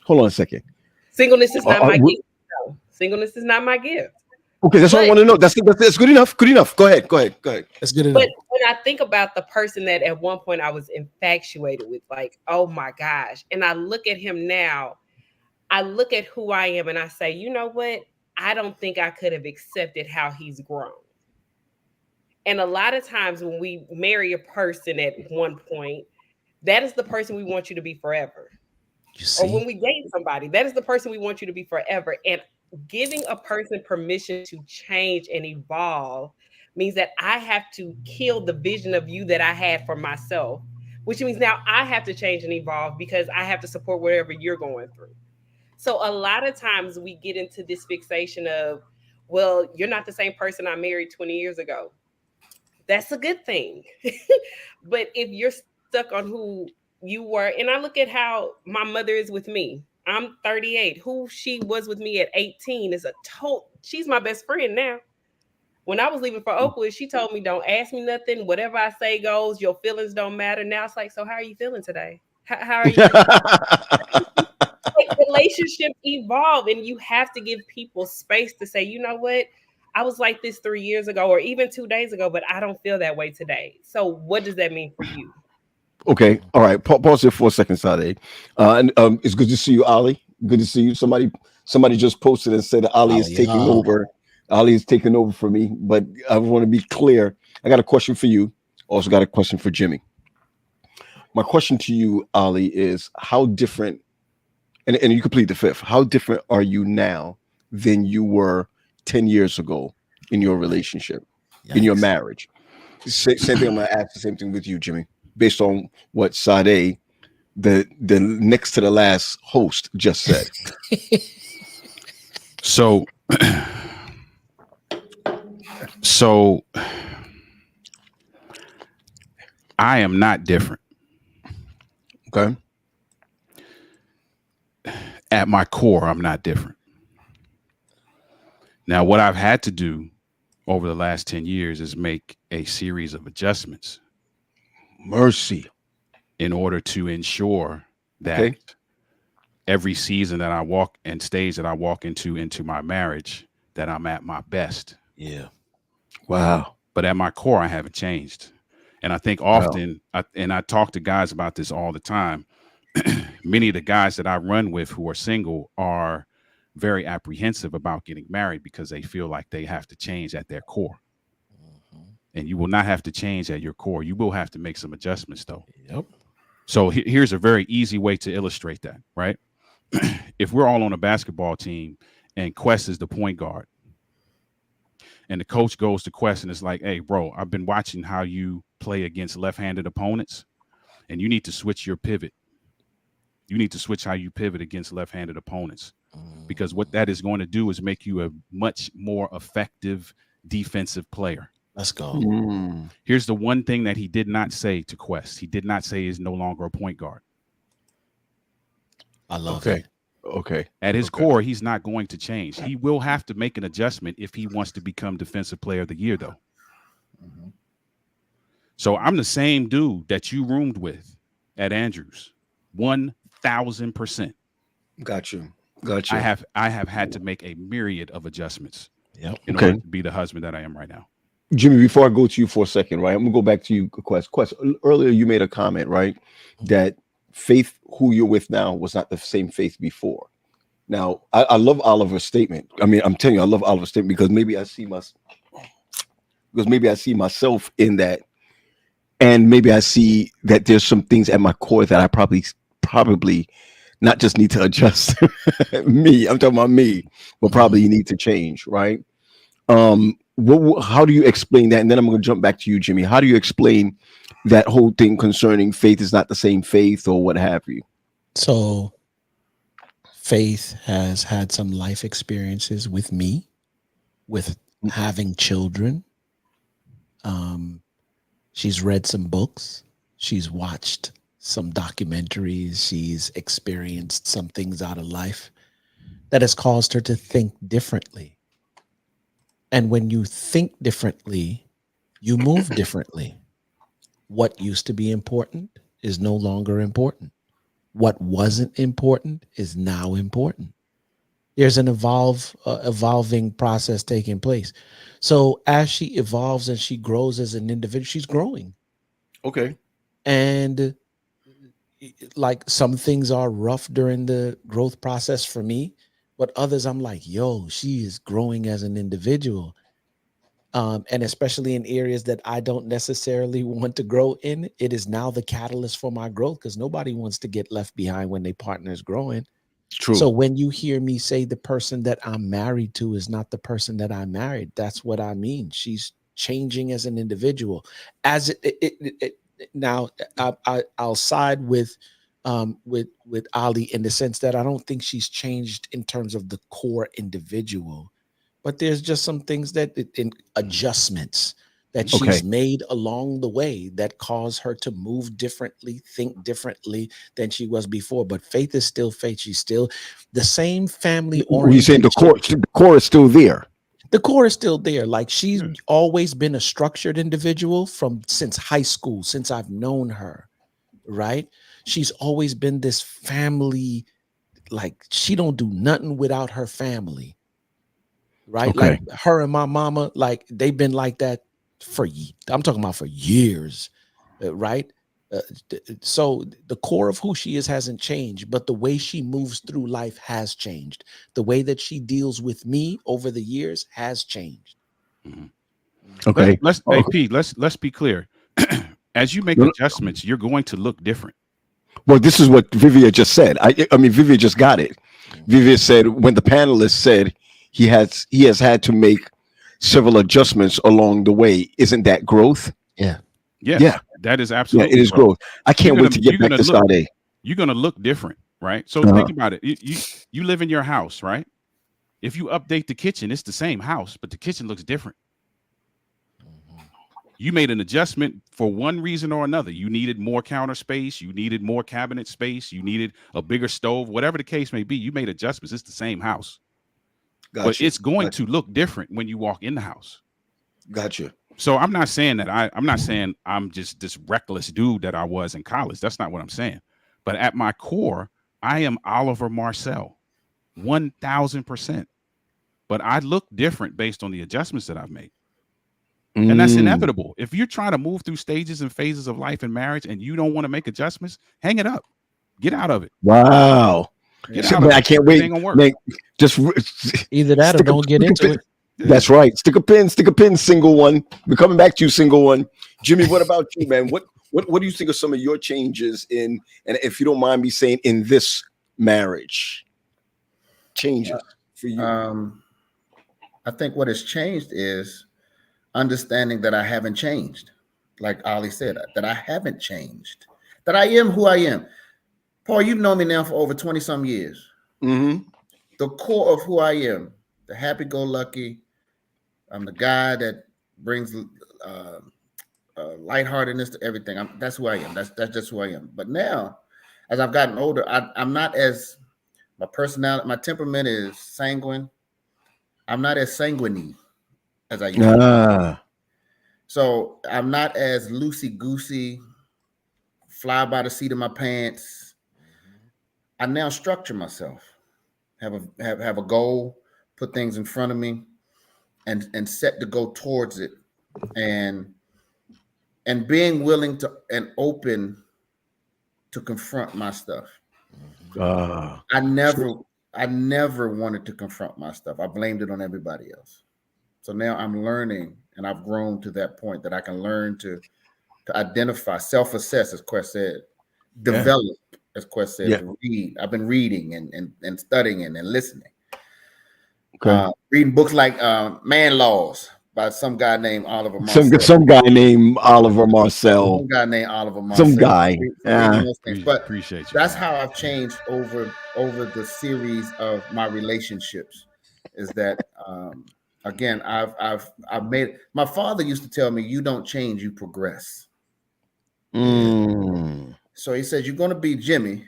hold on a second. Singleness is not my Are- gift. No. Singleness is not my gift. okay, that's all I But want to know. That's good enough. Good enough. Go ahead. That's good enough. but when I think about the person that at one point I was infatuated with, like, oh my gosh, and I look at him now, I look at who I am and I say, you know what? I don't think I could have accepted how he's grown. And a lot of times when we marry a person at one point, that is the person we want you to be forever. You Or when see? we date somebody, that is the person we want you to be forever. And giving a person permission to change and evolve means that I have to kill the vision of you that I had for myself, which means now I have to change and evolve because I have to support whatever you're going through. So a lot of times we get into this fixation of, well, you're not the same person I married 20 years ago. That's a good thing. But if you're stuck on who you were, and I look at how my mother is with me. I'm 38. Who she was with me at 18 is a total, she's my best friend now. When I was leaving for Oakwood, she told me, don't ask me nothing. Whatever I say goes. Your feelings don't matter. Now it's like, so how are you feeling today? How are you? Like, relationships evolve, and you have to give people space to say, you know what? I was like this 3 years ago or even 2 days ago, but I don't feel that way today. So what does that mean for you? Okay. All right. Pause there for a second, Sade. And it's good to see you, Ali. Good to see you. Somebody just posted and said that Ali is taking Hallelujah. over. Ali is taking over for me. But I want to be clear. I got a question for you. Also got a question for Jimmy. My question to you, Ali, is how different, and you complete the fifth. How different are you now than you were 10 years ago in your relationship, in your Yikes. marriage? Same thing. I'm gonna ask the same thing with you, Jimmy, based on what Sade, the next to the last host, just said. So, so I am not different. Okay. At my core, I'm not different. Now, what I've had to do over the last 10 years is make a series of adjustments Mercy. in order to ensure that Okay. every season that I walk and stage that I walk into my marriage, that I'm at my best. Yeah. Wow. But at my core, I haven't changed. And I think Wow. often, I talk to guys about this all the time. Many of the guys that I run with who are single are very apprehensive about getting married because they feel like they have to change at their core. Mhm. And you will not have to change at your core. You will have to make some adjustments, though. Yep. So here's a very easy way to illustrate that, right? If we're all on a basketball team and Quest is the point guard, and the coach goes to Quest and is like, hey, bro, I've been watching how you play against left-handed opponents, and you need to switch your pivot. You need to switch how you pivot against left-handed opponents, because what that is going to do is make you a much more effective defensive player. Let's go. Mm. Here's the one thing that he did not say to Quest. He did not say he's no longer a point guard. I love Okay. it. Okay. At his Okay. core, he's not going to change. He will have to make an adjustment if he wants to become defensive player of the year, though. Mhm. So I'm the same dude that you roomed with at Andrews. 1,000%. Got you. Got you. I have had to make a myriad of adjustments Yep. in Okay. order to be the husband that I am right now. Jimmy, before I go to you for a second, right? I'm gonna go back to you, Quest. Quest, earlier you made a comment, right? That Faith, who you're with now, was not the same Faith before. Now, I love Oliver's statement. I mean, I'm telling you, I love Oliver's statement because maybe I see myself in that, and maybe I see that there's some things at my core that I probably not just need to adjust. Me, I'm talking about me, but probably you need to change, right? How do you explain that? And then I'm going to jump back to you, Jimmy. How do you explain that whole thing concerning Faith is not the same Faith or what have you? So Faith has had some life experiences with me, with having children. She's read some books. She's watched some documentaries. She's experienced some things out of life that has caused her to think differently. And when you think differently, you move differently. What used to be important is no longer important. What wasn't important is now important. There's an evolving process taking place. So as she evolves and she grows as an individual, she's growing. Okay. And like some things are rough during the growth process for me, but others I'm like, yo, she is growing as an individual. And especially in areas that I don't necessarily want to grow in, it is now the catalyst for my growth because nobody wants to get left behind when their partner is growing. True. So when you hear me say the person that I'm married to is not the person that I married, that's what I mean. She's changing as an individual. As now, I'll side with Ali in the sense that I don't think she's changed in terms of the core individual, but there's just some things that in adjustments that she's made along the way that cause her to move differently, think differently than she was before. But Faith is still Faith. She's still the same family You saying orientation. the core is still there? The core is still there. Like she's always been a structured individual since high school, since I've known her, right? She's always been this family, like she don't do nothing without her family. Right? Okay. Like her and my mama, like they've been like that I'm talking about for years, right? So the core of who she is hasn't changed, but the way she moves through life has changed. The way that she deals with me over the years has changed. Okay. Let's AP, let's be clear. As you make adjustments, you're going to look different. Well, this is what Vivia just said. I mean, Vivia just got it. Vivia said when the panelist said he has had to make several adjustments along the way. Isn't that growth? Yeah. Yes, yeah. That is absolutely it is growth. I can't wait to get back to Sade. You're going to look different, right? So think about it. You live in your house, right? If you update the kitchen, it's the same house, but the kitchen looks different. You made an adjustment for one reason or another. You needed more counter space. You needed more cabinet space. You needed a bigger stove, whatever the case may be. You made adjustments. It's the same house. Gotcha. But it's going to look different when you walk in the house. Gotcha. So I'm not saying that I'm not saying I'm just this reckless dude that I was in college. That's not what I'm saying. But at my core, I am Oliver Marcel, 1,000%. But I look different based on the adjustments that I've made. And that's inevitable. If you're trying to move through stages and phases of life and marriage and you don't want to make adjustments, hang it up. Get out of it. Wow. I can't wait. It ain't gonna work. Man, just either that or don't get into it. That's right. Stick a pin, single one. We're coming back to you, single one. Jimmy, what about you, man? What do you think of some of your changes in, and if you don't mind me saying, in this marriage? Changes for you. I think what has changed is understanding that I haven't changed. Like Ali said, that I haven't changed. That I am who I am. Paul, you've known me now for over 20 some years. Mm-hmm. The core of who I am, the happy-go-lucky, I'm the guy that brings lightheartedness to everything. That's who I am. That's just who I am. But now, as I've gotten older, I'm not as, my personality, my temperament is sanguine. I'm not as sanguine as I used to be. So I'm not as loosey-goosey, fly by the seat of my pants. I now structure myself, have a goal, put things in front of me, and set to go towards it, and being willing to and open to confront my stuff. I never wanted to confront my stuff. I blamed it on everybody else. So now I'm learning, and I've grown to that point that I can learn to identify, self-assess, as Quest said, develop, as Quest said, to read. I've been reading and studying and listening. Reading books like Man Laws by some guy named Oliver Marcel. Some guy named Oliver Marcel. Some guy named Oliver Marcel. Some guy. But appreciate you. That's how I've changed over the series of my relationships. Is that again, I've made. My father used to tell me, "You don't change, you progress." So he says, "You're going to be Jimmy,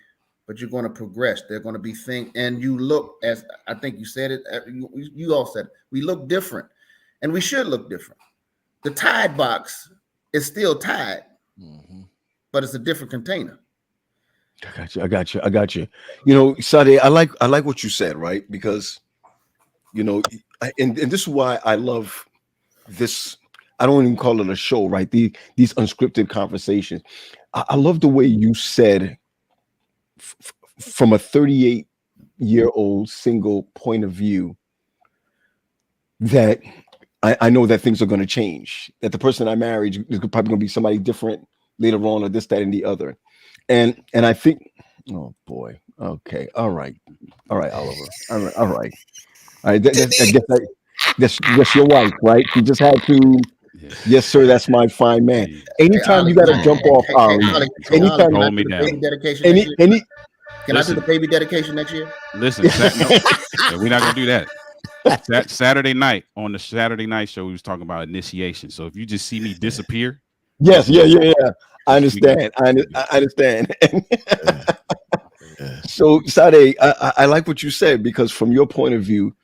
but you're going to progress. They're going to be things, and you look, as I think you said it. You all said it, we look different, and we should look different. The Tide box is still Tide, but it's a different container. I got you. You know, Sade, I like what you said, right? Because you know, and this is why I love this. I don't even call it a show, right? These unscripted conversations. I love the way you said from a 38-year-old single point of view that I know that things are going to change. That the person I married is probably going to be somebody different later on, or this, that, and the other. And I think, oh boy, okay, all right, Oliver, all right. I guess that's your wife, right? She just had to. Yeah. Yes, sir. That's my fine man. Hey, Anytime Ollie, you got to jump off, Ollie. Anytime, hold me down. Baby dedication next year? any. Can I do the baby dedication next year? Listen, no, we're not gonna do that. Saturday night on the Saturday night show, we was talking about initiation. So if you just see me disappear, Yes, yeah. I we understand. can- I understand. So, Sade, I like what you said, because from your point of view,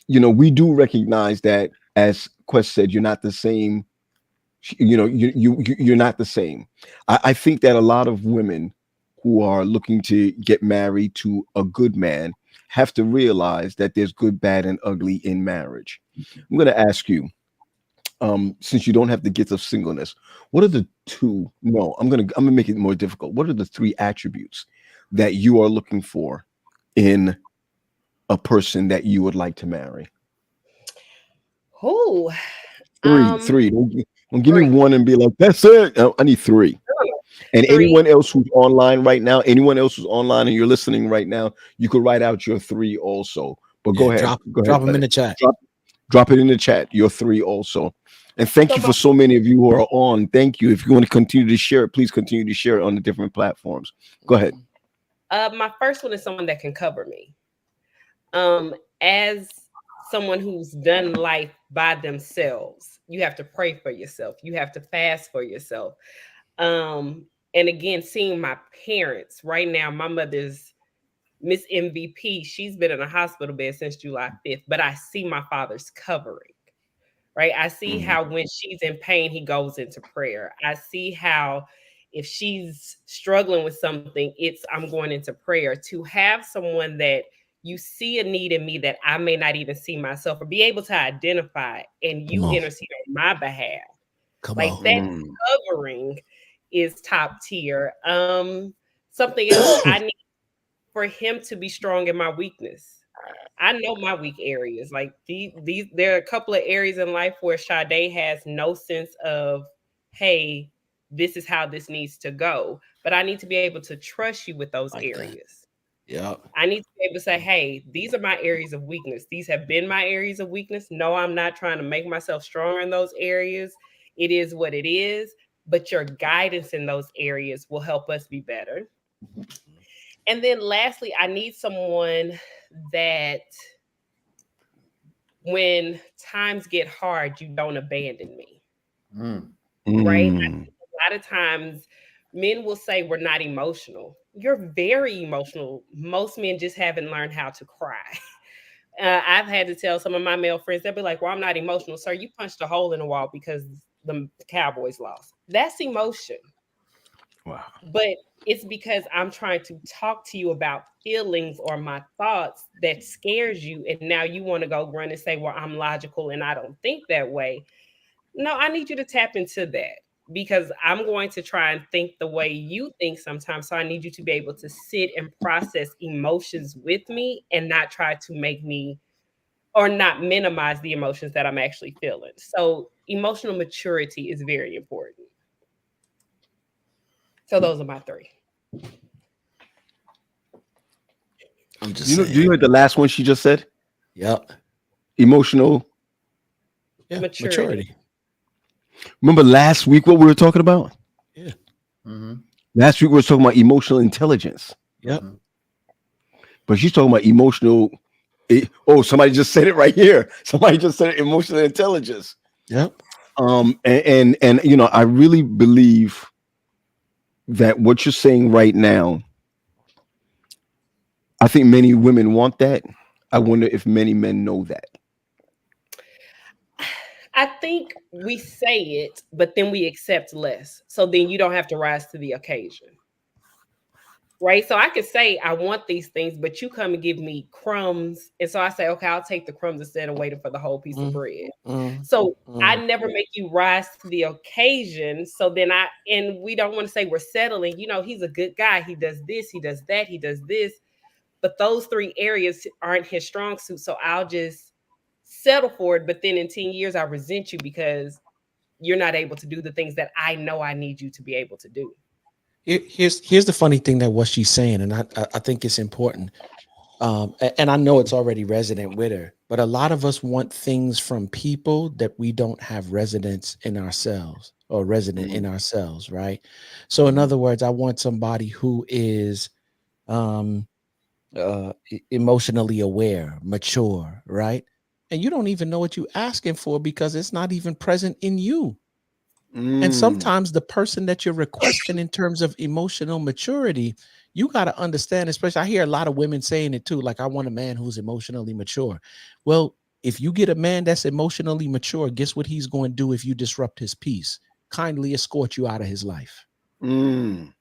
you know, we do recognize that, as Quest said, you're not the same. You know, you're not the same. I think that a lot of women who are looking to get married to a good man have to realize that there's good, bad, and ugly in marriage. I'm going to ask you, since you don't have the gift of singleness, what are the two? No, I'm gonna make it more difficult. What are the three attributes that you are looking for in a person that you would like to marry? Who? Three. Don't give me Three. one and be like, that's it. I need three. And Three. anyone else who's online right now, and you're listening right now, you could write out your three also. But go ahead. Drop them in the chat. Drop it in the chat. Your three also. And thank you for so many of you who are on. Thank you. If you want to continue to share it, please continue to share it on the different platforms. Go ahead. My first one is someone that can cover me. As someone who's done life by themselves, you have to pray for yourself. You have to fast for yourself. And again, seeing my parents right now, my mother's Miss MVP. She's been in a hospital bed since July 5th, but I see my father's covering. Right. I see how when she's in pain, he goes into prayer. I see how if she's struggling with something, I'm going into prayer. To have someone that you see a need in me that I may not even see myself, or be able to identify, and you intercede on my behalf. That covering is top tier. Something else, I need for him to be strong in my weakness. I know my weak areas. Like these, there are a couple of areas in life where Sade has no sense of, hey, this is how this needs to go. But I need to be able to trust you with those areas. Yeah. I need to be able to say, hey, these are my areas of weakness. These have been my areas of weakness. No, I'm not trying to make myself stronger in those areas. It is what it is. But your guidance in those areas will help us be better. And then lastly, I need someone that when times get hard, you don't abandon me. Right? A lot of times men will say we're not emotional. You're very emotional. Most men just haven't learned how to cry. I've had to tell some of my male friends, they'll be like, well, I'm not emotional. Sir, you punched a hole in the wall because the Cowboys lost. That's emotion. Wow. But it's because I'm trying to talk to you about feelings or my thoughts that scares you. And now you want to go run and say, well, I'm logical and I don't think that way. No, I need you to tap into that, because I'm going to try and think the way you think sometimes. So I need you to be able to sit and process emotions with me and not try to make me or not minimize the emotions that I'm actually feeling. So emotional maturity is very important. So those are my three. I'm just saying. You heard the last one she just said? Yep. Emotional. Yeah, maturity. Remember last week what we were talking about? Yeah. Last week we were talking about emotional intelligence. Yep. But she's talking about emotional. Somebody just said it right here. Somebody just said emotional intelligence. Yep. And you know, I really believe that what you're saying right now, I think many women want that. I wonder if many men know that. I think we say it, but then we accept less. So then you don't have to rise to the occasion. Right. So I could say I want these things, but you come and give me crumbs. And so I say, okay, I'll take the crumbs instead of waiting for the whole piece of bread. So I never make you rise to the occasion. So then and we don't want to say we're settling. You know, he's a good guy. He does this, he does that, he does this. But those three areas aren't his strong suit. So I'll just settle for it. But then in 10 years, I resent you because you're not able to do the things that I know I need you to be able to do. Here's the funny thing that what she's saying, and I think it's important. And I know it's already resident with her, but a lot of us want things from people that we don't have residence in ourselves or resident in ourselves, right? So in other words, I want somebody who is emotionally aware, mature, right? And you don't even know what you're asking for because it's not even present in you. And sometimes the person that you're requesting in terms of emotional maturity, you got to understand, especially I hear a lot of women saying it too, like, I want a man who's emotionally mature. Well, if you get a man that's emotionally mature, guess what he's going to do if you disrupt his peace? Kindly escort you out of his life. You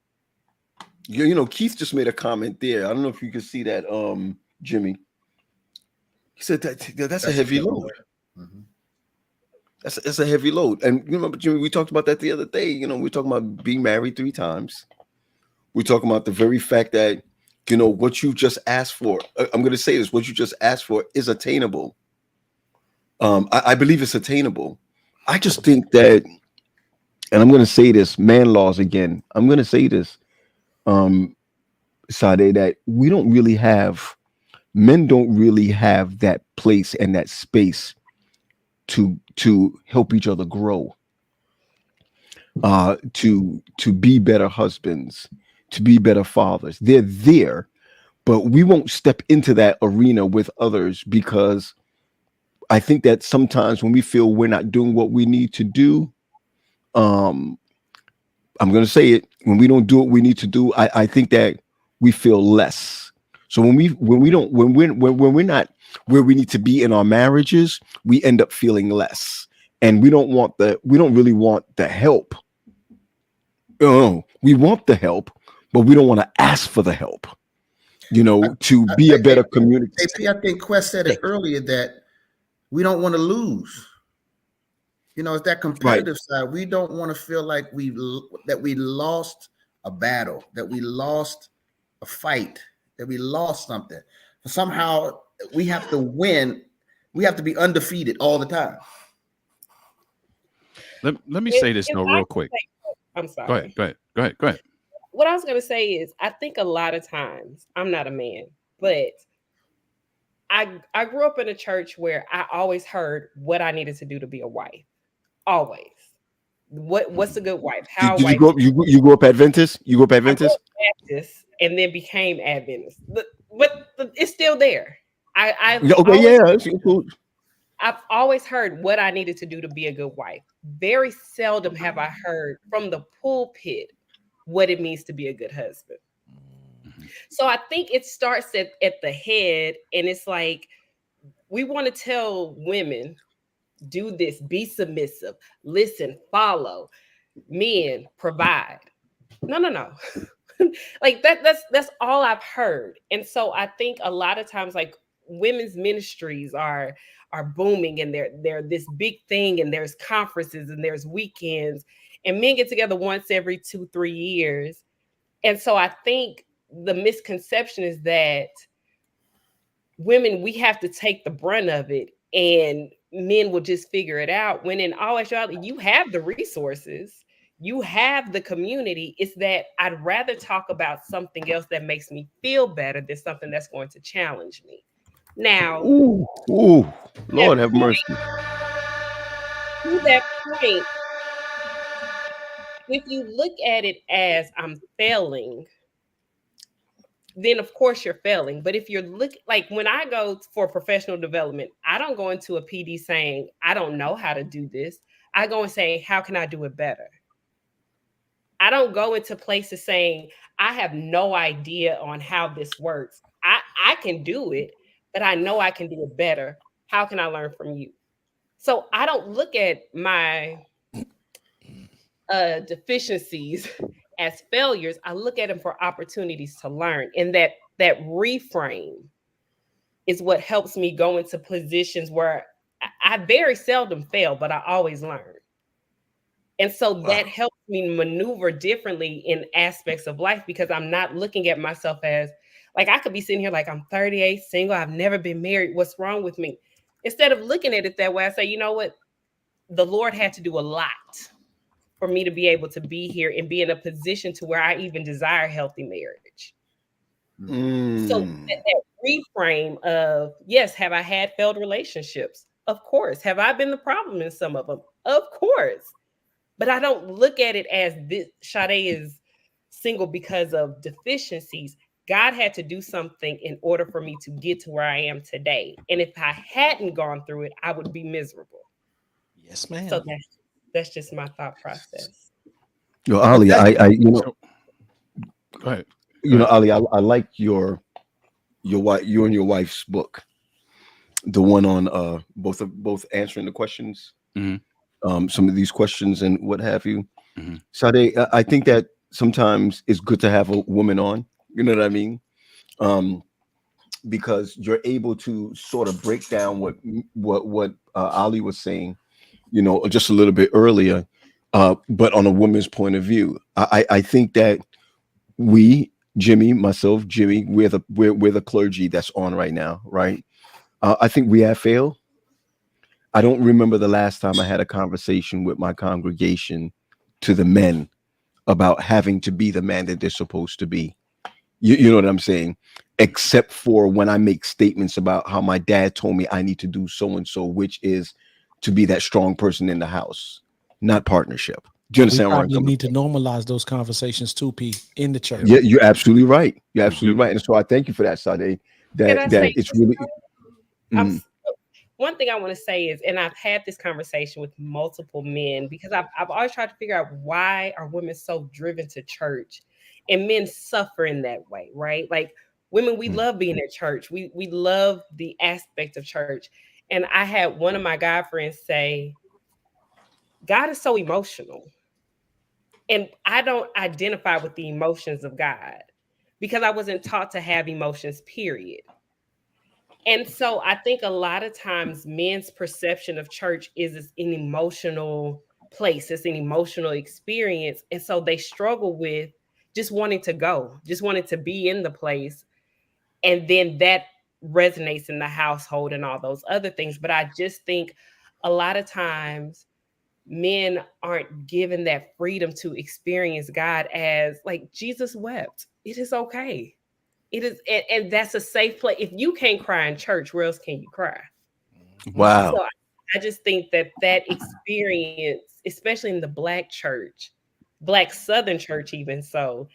know, Keith just made a comment there. I don't know if you can see that, Jimmy. He said that's a heavy load. That's a heavy load. And you remember, Jimmy, we talked about that the other day. You know, we're talking about being married 3 times. We're talking about the very fact that, you know, what you just asked for. I'm going to say this: what you just asked for is attainable. I believe it's attainable. I just think that, and I'm going to say this: man laws again. I'm going to say this, Sade, that men don't really have that place and that space to help each other grow, to be better husbands, to be better fathers. They're there, but we won't step into that arena with others because I think that sometimes when we feel we're not doing what we need to do, I'm going to say it, when we don't do what we need to do, I think that we feel less. So when we're not where we need to be in our marriages, we end up feeling less, and we don't really want the help. Oh, we want the help, but we don't want to ask for the help. You know, to be a better community. I think Quest said it earlier that we don't want to lose. You know, it's that competitive side. We don't want to feel like we lost a battle, that we lost a fight, that we lost something. Somehow we have to win. We have to be undefeated all the time. Let me say this though, real quick. I'm sorry. Go ahead. What I was going to say is, I think a lot of times, I'm not a man, but I grew up in a church where I always heard what I needed to do to be a wife. Always. What's a good wife? How Did you grew up Adventist? You grew up Adventist? I grew up Baptist and then became Adventist. But it's still there. I've always heard what I needed to do to be a good wife. Very seldom have I heard from the pulpit what it means to be a good husband. So I think it starts at the head, and it's like we want to tell women, do this, be submissive, listen, follow, men, provide. No. Like that's all I've heard. And so I think a lot of times, like, women's ministries are booming, and they're this big thing, and there's conferences and there's weekends, and men get together once every 2-3 years. And so I think the misconception is that women, we have to take the brunt of it and men will just figure it out, when in all actuality, you have the resources, you have the community. It's that I'd rather talk about something else that makes me feel better than something that's going to challenge me. Now, Lord have mercy. To that point, if you look at it as I'm failing, then of course you're failing. But if you're like when I go for professional development, I don't go into a PD saying, I don't know how to do this. I go and say, how can I do it better? I don't go into places saying, I have no idea on how this works. I can do it, but I know I can do it better. How can I learn from you? So I don't look at my deficiencies as failures. I look at them for opportunities to learn. And that reframe is what helps me go into positions where I very seldom fail, but I always learn. And so that helps me maneuver differently in aspects of life, because I'm not looking at myself as like, I could be sitting here like, I'm 38, single, I've never been married. What's wrong with me? Instead of looking at it that way, I say, you know what? The Lord had to do a lot for me to be able to be here and be in a position to where I even desire healthy marriage. So that reframe of, yes, have I had failed relationships? Of course. Have I been the problem in some of them? Of course. But I don't look at it as this Sade is single because of deficiencies. God had to do something in order for me to get to where I am today. And if I hadn't gone through it, I would be miserable. Yes, ma'am. So that's just my thought process. Yo, Ali, So, go ahead. Ali, I like your wife, you and your wife's book, the one on both answering the questions, some of these questions and what have you. Sade, I think that sometimes it's good to have a woman on. You know what I mean? Because you're able to sort of break down what Ali was saying, just a little bit earlier, but on a woman's point of view. I think that Jimmy, myself, Jimmy, we're the clergy that's on right now, right? I think we have failed. I don't remember the last time I had a conversation with my congregation to the men about having to be the man that they're supposed to be. You know what I'm saying? Except for when I make statements about how my dad told me I need to do so and so, which is to be that strong person in the house, not partnership. Do you understand where I'm coming from? We need to normalize those conversations too, P, in the church. Yeah, you're absolutely right. You're absolutely right. And so I thank you for that, Sade. That it's really. One thing I want to say is, and I've had this conversation with multiple men, because I've always tried to figure out, why are women so driven to church and men suffer in that way, right? Like, women, we love being at church. We love the aspect of church. And I had one of my guy friends say, God is so emotional. And I don't identify with the emotions of God because I wasn't taught to have emotions, period. And so I think a lot of times men's perception of church is an emotional place. It's an emotional experience. And so they struggle with just wanting to go, just wanting to be in the place. And then that resonates in the household and all those other things. But I just think a lot of times men aren't given that freedom to experience God as, like, Jesus wept. It is okay. It is, and that's a safe place. If you can't cry in church, where else can you cry? Wow. So I just think that experience, especially in the Black church, Black Southern church, even so,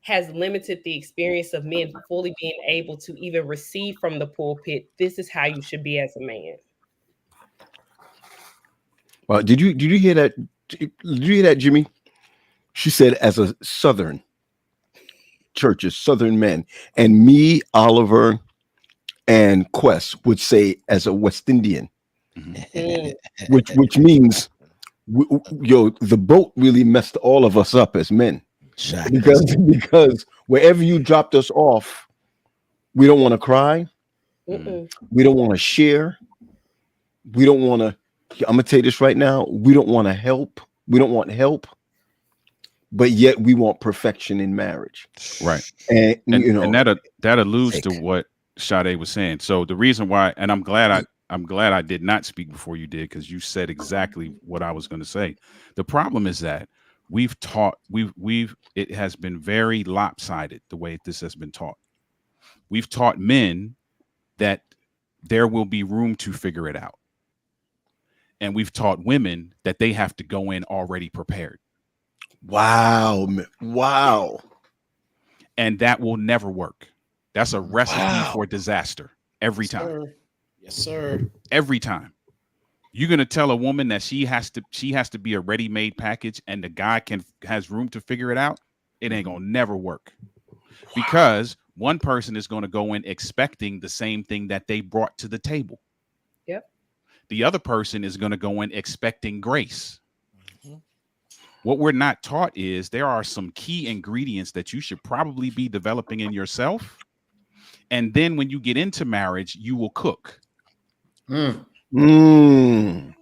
has limited the experience of men fully being able to even receive from the pulpit, this is how you should be as a man. Well, did you hear that? Did you hear that, Jimmy? She said, as a Southern churches, Southern men, and me, Oliver, and Quest would say as a West Indian, which means, the boat really messed all of us up as men, because wherever you dropped us off, we don't want to cry, we don't want to share, we don't want to. I'm gonna tell you this right now: we don't want to help. We don't want help. But yet we want perfection in marriage, right? And and that alludes to what Sade was saying. So the reason why, and I'm glad I did not speak before you did, because you said exactly what I was going to say. The problem is that it has been very lopsided the way this has been taught. We've taught men that there will be room to figure it out, and we've taught women that they have to go in already prepared. Wow. And that will never work. That's a recipe for disaster every time. Yes, sir. Every time. You're going to tell a woman that she has to be a ready-made package and the guy has room to figure it out. It ain't going to never work. Because one person is going to go in expecting the same thing that they brought to the table. Yep. The other person is going to go in expecting grace. What we're not taught is there are some key ingredients that you should probably be developing in yourself. And then when you get into marriage, you will cook. Mm. Mm.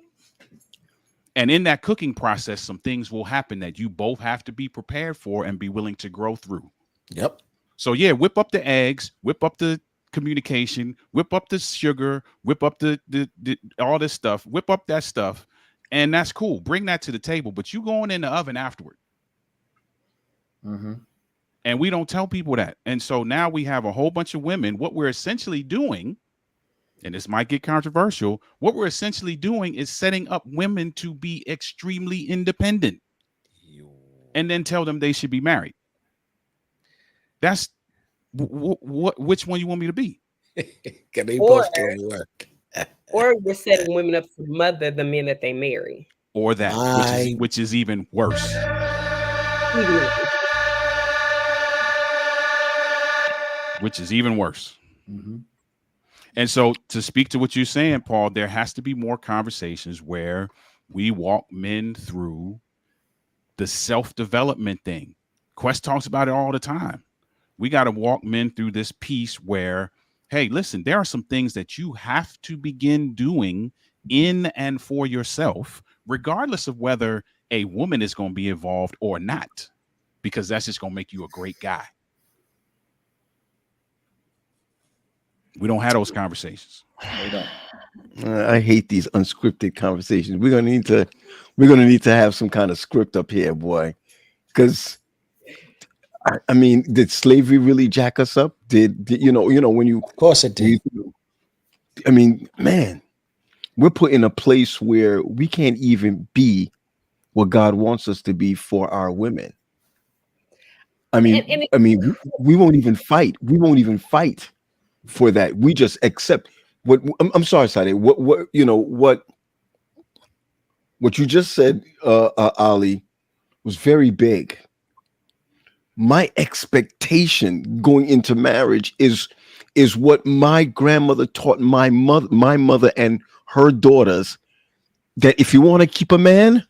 And in that cooking process, some things will happen that you both have to be prepared for and be willing to grow through. Yep. So yeah, whip up the eggs, whip up the communication, whip up the sugar, whip up the all this stuff, whip up that stuff, and that's cool. Bring that to the table, but you going in the oven afterward. Mm-hmm. And we don't tell people that. And so now we have a whole bunch of women. What we're essentially doing, and this might get controversial, what we're essentially doing is setting up women to be extremely independent and then tell them they should be married. That's which one you want me to be? Can they both doing work? Or we're setting women up to mother the men that they marry. Or that, which is even worse. Which is even worse. Mm-hmm. And so to speak to what you're saying, Paul, there has to be more conversations where we walk men through the self-development thing. Quest talks about it all the time. We got to walk men through this piece where, hey, listen, there are some things that you have to begin doing in and for yourself, regardless of whether a woman is going to be involved or not, because that's just going to make you a great guy. We don't have those conversations. We don't. I hate these unscripted conversations. We're gonna need to have some kind of script up here, boy. Because I mean, did slavery really jack us up? Did you know when you? Of course it did. I mean, man, we're put in a place where we can't even be what God wants us to be for our women. I mean, we won't even fight. We won't even fight for that. We just accept what I'm sorry, Sade. What you just said, Ali, was very big. My expectation going into marriage is what my grandmother taught my mother and her daughters, that if you want to keep a man,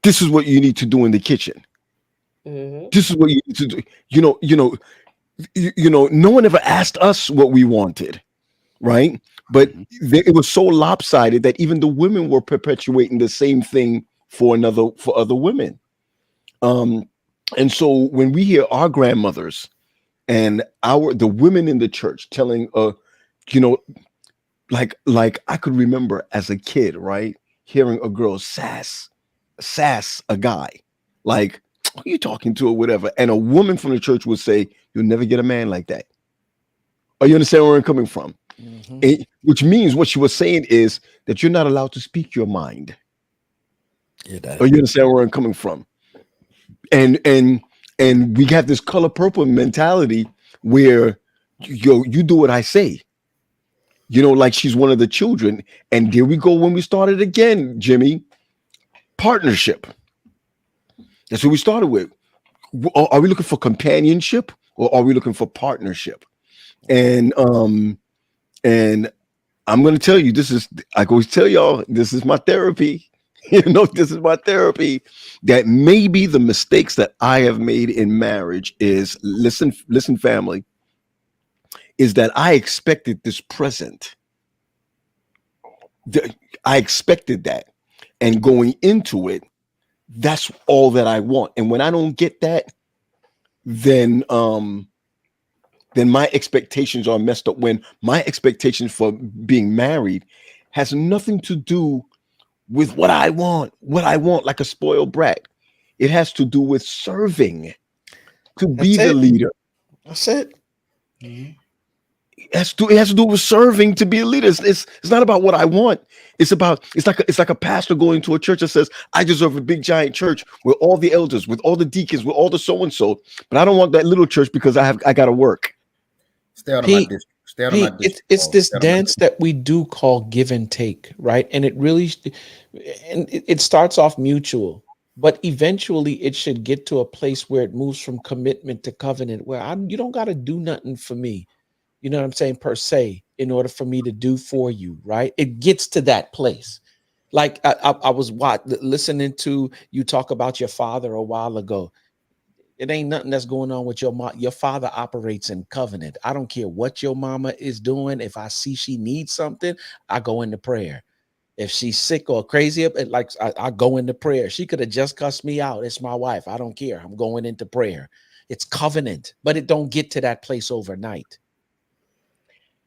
this is what you need to do in the kitchen. Mm-hmm. This is what you need to do. No one ever asked us what we wanted, right? But it was so lopsided that even the women were perpetuating the same thing for other women. And so when we hear our grandmothers and the women in the church telling, like I could remember as a kid, right, hearing a girl sass a guy, like, who are you talking to or whatever, and a woman from the church would say, "You'll never get a man like that." Are you understand where I'm coming from? Mm-hmm. Which means what she was saying is that you're not allowed to speak your mind. Or you understand where I'm coming from? And we have this color purple mentality where you do what I say. Like she's one of the children. And there we go when we started again, Jimmy. Partnership. That's what we started with. Are we looking for companionship or are we looking for partnership? And I'm going to tell you, I always tell y'all, this is my therapy. This is my therapy. That maybe the mistakes that I have made in marriage is, listen, family, is that I expected this present. I expected that. And going into it, that's all that I want. And when I don't get that, then my expectations are messed up. When my expectations for being married has nothing to do with what I want like a spoiled brat. It has to do with serving, to be the leader. That's it. Mm-hmm. It has to do with serving, to be a leader. It's not about what I want. It's like a pastor going to a church that says, I deserve a big giant church with all the elders, with all the deacons, with all the so and so, but I don't want that little church because I got to work. Stay out of my district. It's this dance that we do call give and take, right? And it starts off mutual, but eventually it should get to a place where it moves from commitment to covenant, where you don't got to do nothing for me. you know what I'm saying, per se, in order for me to do for you, right? It gets to that place. Like I was listening to you talk about your father a while ago. It ain't nothing that's going on with your mom. Your father operates in covenant. I don't care what your mama is doing. If I see she needs something, I go into prayer. If she's sick or crazy, like I go into prayer. She could have just cussed me out. It's my wife. I don't care. I'm going into prayer. It's covenant, but it don't get to that place overnight.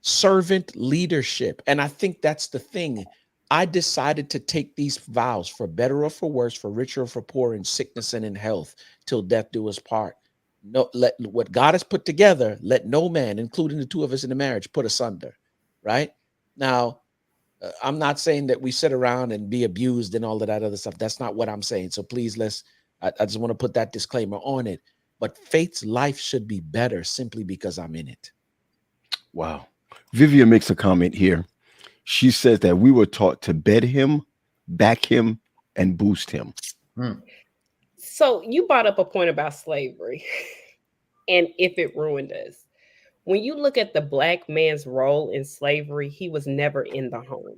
Servant leadership. And I think that's the thing. I decided to take these vows for better or for worse, for richer or for poor, in sickness and in health, till death do us part. No, let what God has put together, let no man, including the two of us in the marriage, put asunder. Right now, I'm not saying that we sit around and be abused and all of that other stuff. That's not what I'm saying. So please, I just want to put that disclaimer on it. But Faith's life should be better simply because I'm in it. Wow. Vivian makes a comment here. She says that we were taught to bed him, back him, and boost him. So you brought up a point about slavery and if it ruined us. When you look at the Black man's role in slavery, he was never in the home.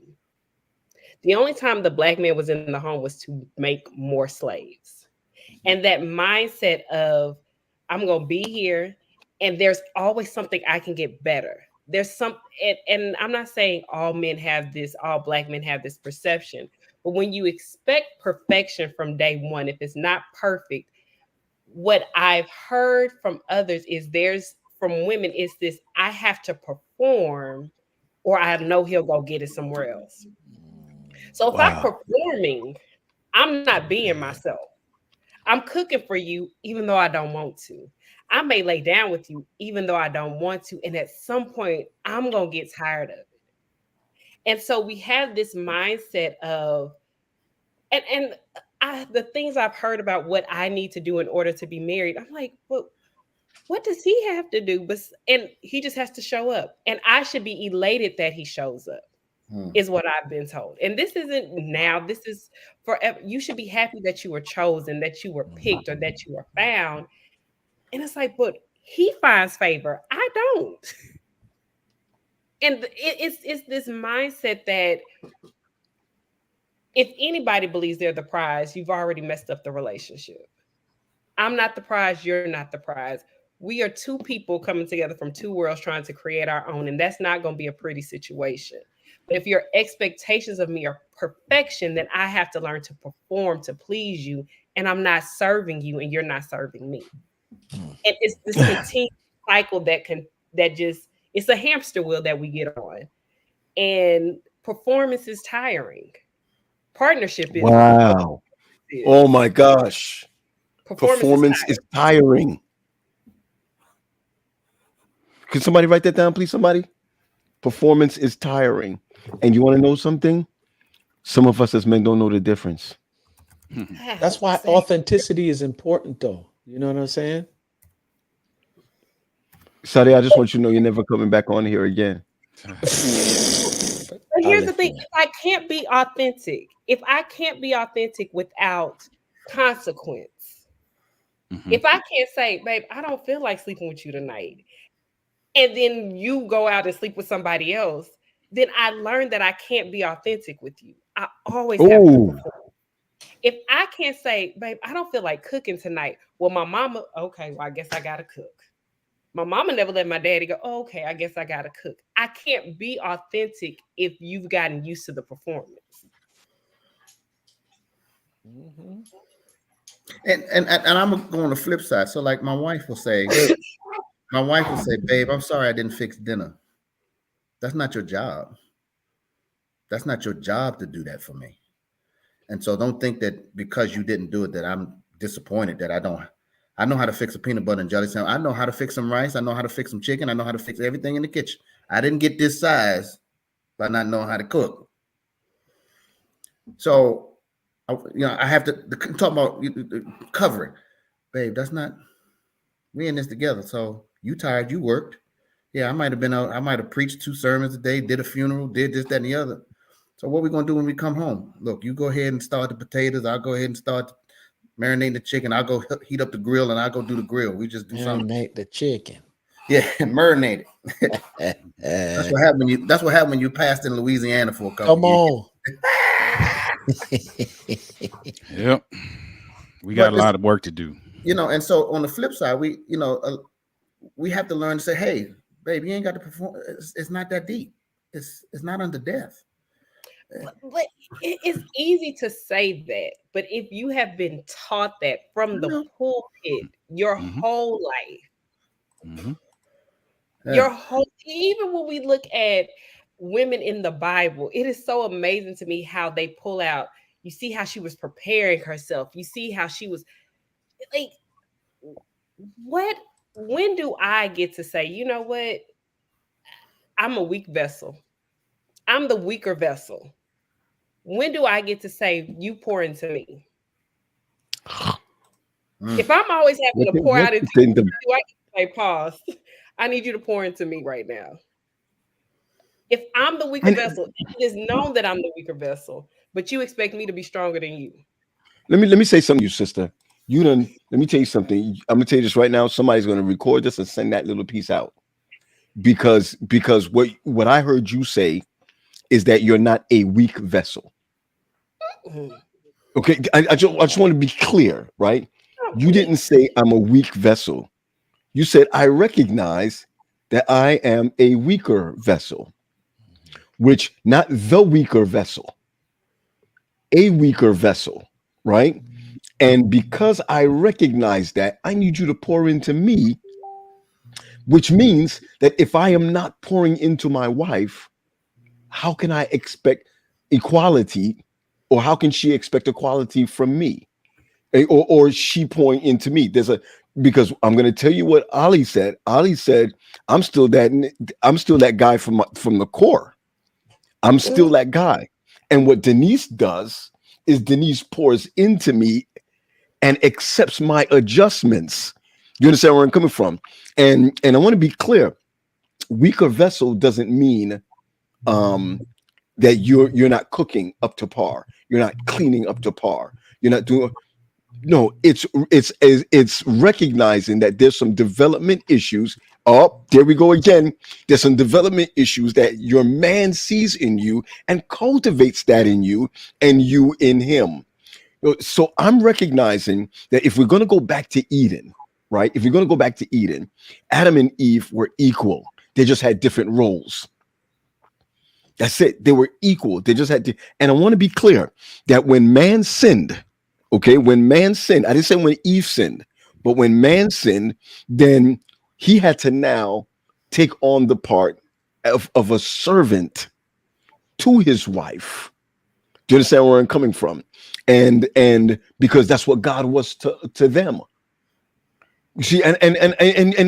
The only time the Black man was in the home was to make more slaves. And that mindset of, I'm going to be here and there's always something I can get better. There's some, and I'm not saying all men have this, all Black men have this perception, but when you expect perfection from day one, if it's not perfect, what I've heard from others is from women is this, I have to perform or I know he'll go get it somewhere else. So if I'm performing, I'm not being myself. I'm cooking for you, even though I don't want to. I may lay down with you, even though I don't want to. And at some point, I'm going to get tired of it. And so we have this mindset of, the things I've heard about what I need to do in order to be married, I'm like, well, what does he have to do? And he just has to show up. And I should be elated that he shows up, is what I've been told. And this isn't now, this is forever. You should be happy that you were chosen, that you were picked, or that you were found. And it's like, but he finds favor. I don't. And it's this mindset that if anybody believes they're the prize, you've already messed up the relationship. I'm not the prize. You're not the prize. We are two people coming together from two worlds trying to create our own. And that's not going to be a pretty situation. But if your expectations of me are perfection, then I have to learn to perform to please you. And I'm not serving you and you're not serving me. And it's this continued cycle it's a hamster wheel that we get on. And performance is tiring. Partnership is. Wow. Oh my gosh. Performance is tiring. Can somebody write that down, please? Somebody? Performance is tiring. And you want to know something? Some of us as men don't know the difference. That's why authenticity is important, though. You know what I'm saying? Sade, I just want you to know you're never coming back on here again. But here's the thing. If I can't be authentic without consequence, if I can't say, babe, I don't feel like sleeping with you tonight, and then you go out and sleep with somebody else, then I learned that I can't be authentic with you. I always have to perform. If I can't say, babe, I don't feel like cooking tonight. Well, my mama, okay, well, I guess I got to cook. My mama never let my daddy go, oh, okay, I guess I got to cook. I can't be authentic if you've gotten used to the performance. And I'm going to the flip side. So like my wife will say, babe, I'm sorry I didn't fix dinner. That's not your job. That's not your job to do that for me. And so don't think that because you didn't do it that I'm disappointed that I know how to fix a peanut butter and jelly sandwich. I know how to fix some rice. I know how to fix some chicken. I know how to fix everything in the kitchen. I didn't get this size by not knowing how to cook. So, I have to talk about covering. Babe, that's not, we in this together. So you tired, you worked. Yeah, I might have been out. I might have preached 2 sermons a day, did a funeral, did this, that, and the other. So what are we going to do when we come home? Look, you go ahead and start the potatoes. I'll go ahead and start marinating the chicken. I'll go heat up the grill and I'll go do the grill. We just do something. Marinate the chicken. Yeah, marinated. That's what happened when you. That's what happened when you passed in Louisiana for a couple Come years. on. Yep. We But got a lot of work to do. and so on the flip side, we have to learn to say, hey, babe, you ain't got to perform. It's not that deep. It's not under death. But it's easy to say that. But if you have been taught that from the pulpit your whole life, your whole, even when we look at women in the Bible, it is so amazing to me how they pull out. You see how she was preparing herself. You see how she was like, when do I get to say, you know what? I'm a weak vessel. I'm the weaker vessel. When do I get to say, you pour into me? If I'm always having to pour out into you, do I say, pause? I need you to pour into me right now. If I'm the weaker vessel, it is known that I'm the weaker vessel, but you expect me to be stronger than you. Let me say something to you, sister. Let me tell you something. I'm gonna tell you this right now. Somebody's gonna record this and send that little piece out. Because what I heard you say is that you're not a weak vessel. Okay, I just want to be clear, right? You didn't say I'm a weak vessel. You said I recognize that I am a weaker vessel, which not the weaker vessel, a weaker vessel, right? And because I recognize that, I need you to pour into me, which means that if I am not pouring into my wife, how can I expect equality, or how can she expect equality from me? Or she pouring into me? Because I'm going to tell you what Ali said. Ali said, I'm still that guy from the core. I'm still that guy. And what Denise does is Denise pours into me and accepts my adjustments. You understand where I'm coming from? And I want to be clear. Weaker vessel doesn't mean that you're not cooking up to par. You're not cleaning up to par. You're not doing. No, it's recognizing that there's some development issues. Oh, there we go again. There's some development issues that your man sees in you and cultivates that in you, and you in him. So I'm recognizing that if we're going to go back to Eden, right? If you're going to go back to Eden, Adam and Eve were equal. They just had different roles. That's it. They were equal. They just had to. And I want to be clear that when man sinned, okay, when man sinned, I didn't say when Eve sinned, but when man sinned, then he had to now take on the part of a servant to his wife. Do you understand where I'm coming from? And because that's what God was to them. You see, and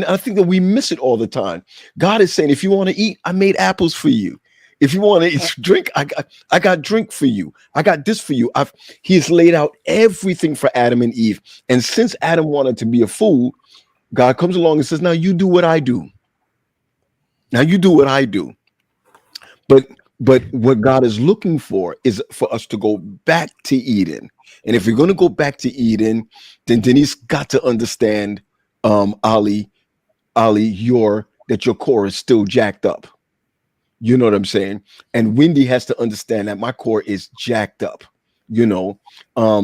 I think that we miss it all the time. God is saying, if you want to eat, I made apples for you. If you want to drink, I got drink for you. I got this for you. He has laid out everything for Adam and Eve. And since Adam wanted to be a fool, God comes along and says, now you do what I do. Now you do what I do. But what God is looking for is for us to go back to Eden. And if we're going to go back to Eden, then Denise got to understand, Ali, that your core is still jacked up. You know what I'm saying? And Wendy has to understand that my core is jacked up, or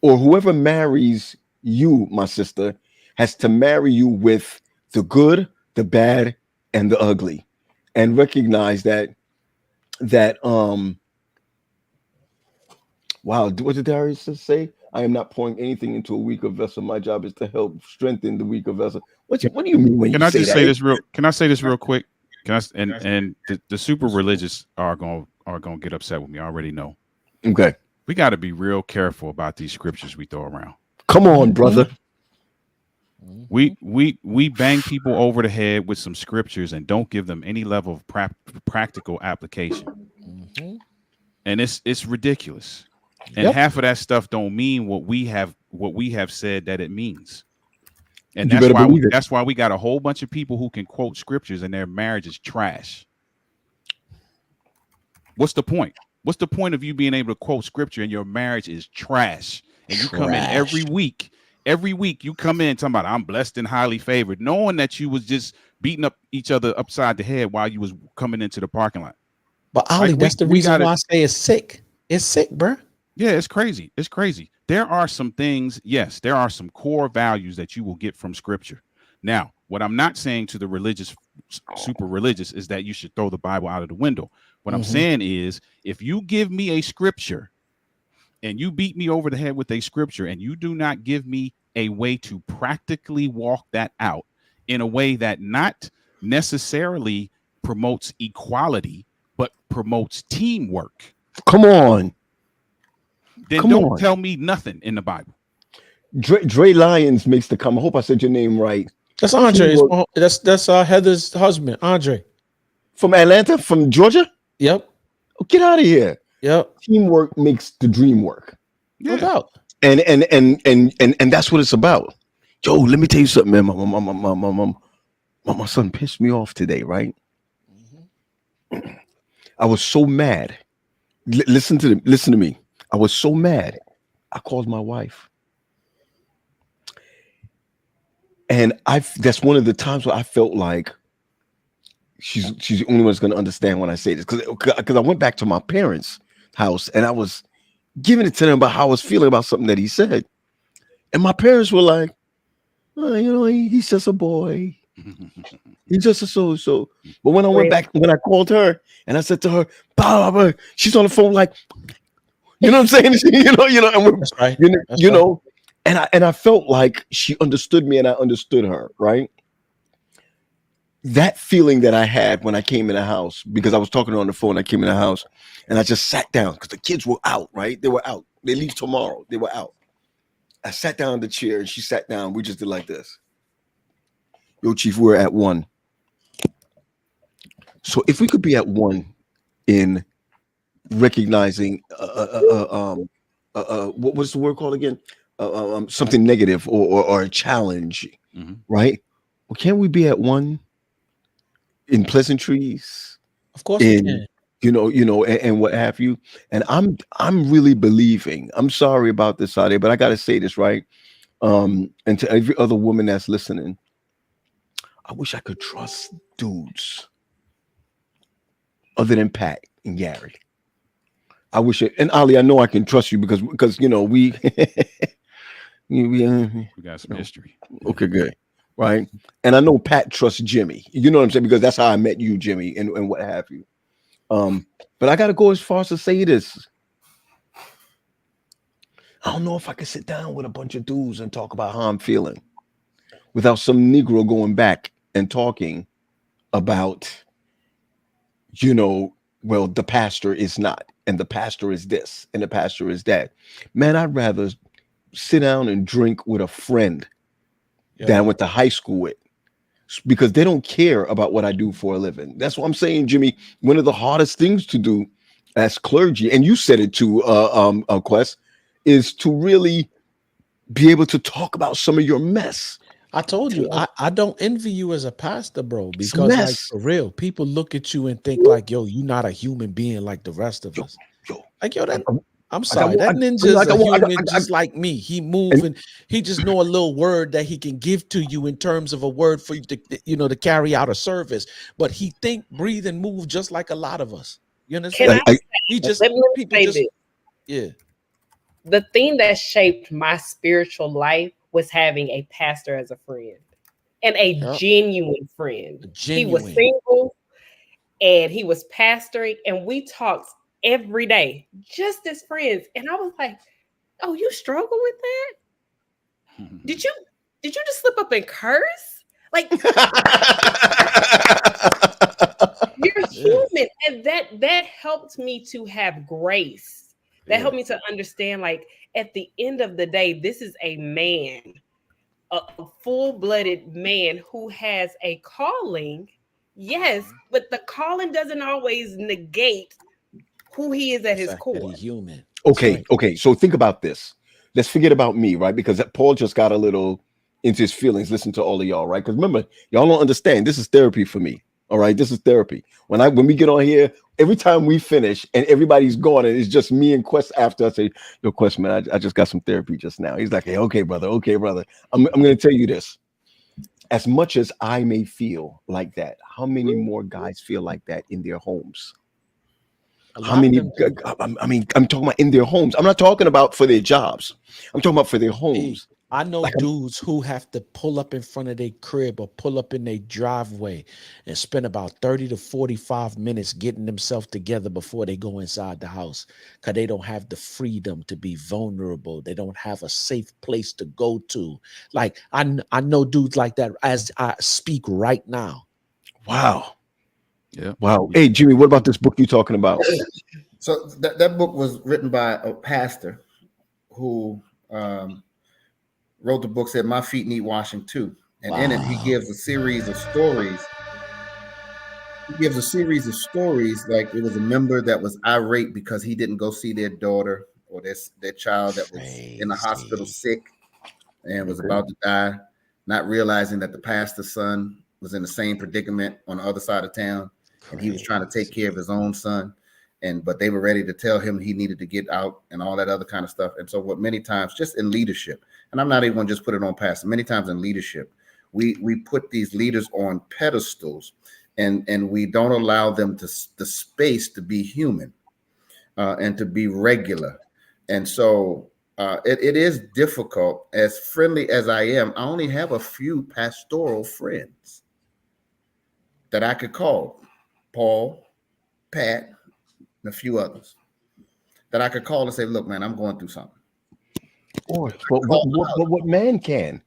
whoever marries you, my sister, has to marry you with the good, the bad, and the ugly, and recognize that wow, what did Darius just say? I am not pouring anything into a weaker vessel. My job is to help strengthen the weaker vessel. What do you mean when you say that? Can I say this real quick? And the super religious are gonna get upset with me. I already know. Okay. We got to be real careful about these scriptures we throw around. Come on, brother. We bang people over the head with some scriptures and don't give them any level of practical application. And it's ridiculous. And half of that stuff don't mean what we have said that it means. And that's why we got a whole bunch of people who can quote scriptures and their marriage is trash. What's the point? What's the point of you being able to quote scripture and your marriage is trash? And you come in every week you come in talking about I'm blessed and highly favored, knowing that you was just beating up each other upside the head while you was coming into the parking lot. But Ollie, Like, that's the we reason gotta- why I say it's sick. It's sick, bro. Yeah, it's crazy. It's crazy. There are some things, yes, there are some core values that you will get from scripture. Now, what I'm not saying to the religious, super religious, is that you should throw the Bible out of the window. What I'm saying is, if you give me a scripture and you beat me over the head with a scripture and you do not give me a way to practically walk that out in a way that not necessarily promotes equality, but promotes teamwork, Come on. then Come don't on. tell me nothing in the Bible. Dre Lyons makes the comment. I hope I said your name right. That's Andre. Teamwork. That's Heather's husband, Andre. From Atlanta, from Georgia? Yep. Oh, get out of here. Yep. Teamwork makes the dream work. No doubt. And that's what it's about. Yo, let me tell you something, man. My son pissed me off today, right? I was so mad. Listen to me. I was so mad. I called my wife. And that's one of the times where I felt like she's the only one that's going to understand when I say this. Because I went back to my parents' house and I was giving it to them about how I was feeling about something that he said. And my parents were like, oh, he's just a boy. He's just a so-so. But when I went back, when I called her and I said to her, blah, blah, blah, she's on the phone like, you know what I'm saying? And we're, That's right. And I felt like she understood me and I understood her, right? That feeling that I had when I came in the house, because I was talking to her on the phone, I came in the house and I just sat down because the kids were out, right? They were out. They leave tomorrow. They were out. I sat down in the chair and she sat down. We just did like this. Yo, Chief, we're at 1. So if we could be at 1 in recognizing what's the word called again? Something negative or a challenge, right? Well, can't we be at 1 in pleasantries? Of course we can. And what have you? And I'm really believing. I'm sorry about this, Ade, but I gotta say this, right? And to every other woman that's listening, I wish I could trust dudes other than Pat and Gary. I wish and Ali, I know I can trust you because we got some history. Okay, good. Right. And I know Pat trusts Jimmy. You know what I'm saying? Because that's how I met you, Jimmy, and what have you. But I gotta go as far as to say this. I don't know if I could sit down with a bunch of dudes and talk about how I'm feeling without some Negro going back and talking about, well, the pastor is not, and the pastor is this, and the pastor is that. Man, I'd rather sit down and drink with a friend than I went to high school with, because they don't care about what I do for a living. That's what I'm saying, Jimmy. One of the hardest things to do as clergy, and you said it too, Quest, is to really be able to talk about some of your mess. I told you, I don't envy you as a pastor, bro, because like for real, people look at you and think like, yo, you're not a human being like the rest of us. Like, yo, I'm sorry, that ninja's a human just like me. He move and he just know a little word that he can give to you in terms of a word for you to, to carry out a service. But he think, breathe, and move just like a lot of us. You understand? Yeah. The thing that shaped my spiritual life was having a pastor as a friend, and a genuine friend. He was single and he was pastoring, and we talked every day just as friends. And I was like, oh, you struggle with that? Did you just slip up and curse? Like, you're human. And that helped me to have grace. That helped me to understand, like, at the end of the day, this is a man, a full-blooded man who has a calling. Yes, but the calling doesn't always negate who he is at his core. He's human. Okay. So think about this. Let's forget about me, right? Because Paul just got a little into his feelings. Listen to all of y'all, right? Because remember, y'all don't understand. This is therapy for me. All right, this is therapy. When we get on here, every time we finish and everybody's gone and it's just me and Quest after, I say, yo, Quest, man, I just got some therapy just now. He's like, hey, okay, brother. I'm going to tell you this. as much as I may feel like that, how many more guys feel like that in their homes? A How lot of many? them do. I mean, I'm talking about in their homes. I'm not talking about for their jobs. I'm talking about for their homes. I know Like dudes who have to pull up in front of their crib or pull up in their driveway and spend about 30 to 45 minutes getting themselves together before they go inside the house because they don't have the freedom to be vulnerable. They don't have a safe place to go to. Like I know dudes like that as I speak right now. wow, Yeah. wow. Hey, Jimmy, what about this book you talking about? So that book was written by a pastor who wrote the book, said My Feet Need Washing Too. And in it, he Wow. gives a series of stories. He gives a series of stories like it was a member that was irate because he didn't go see their daughter or their child that was in the hospital Crazy. sick and was Okay. about to die, not realizing that the pastor's son was in the same predicament on the other side of town. And he was trying to take care of his own son. But they were ready to tell him he needed to get out and all that other kind of stuff. And so what many times just in leadership, and I'm not even going to just put it on pastor, many times in leadership, we put these leaders on pedestals and we don't allow them the space to be human and to be regular. And so it is difficult. As friendly as I am, I only have a few pastoral friends that I could call, Paul, Pat, and a few others that I could call and say, look, man, I'm going through something. But what man can?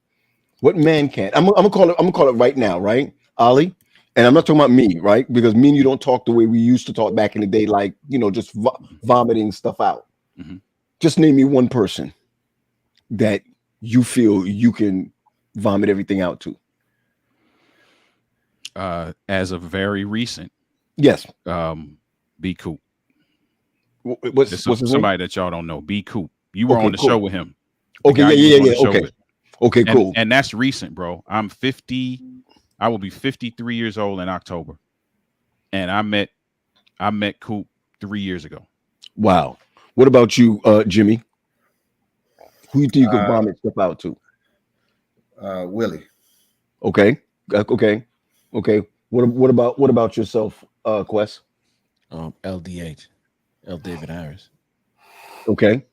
What man can? I'm gonna call it. I'm gonna call it right now, right, Ali? And I'm not talking about me, right? Because me and you don't talk the way we used to talk back in the day, like just vomiting stuff out. Mhm. Just name me one person that you feel you can vomit everything out to. As of very recent, Yes. B Coop. What's his name? Somebody that y'all don't know. B Coop. You were Okay, on the cool. show with him. Okay, yeah. Okay. With. Okay, cool. And that's recent, bro. I'm 50. I will be 53 years old in October. And I met Coop 3 years ago. Wow. What about you, Jimmy? Who you think you could vomit stuff out to? Willie. Okay. Okay. What about yourself, Quest? LDH. L. David Harris. Okay.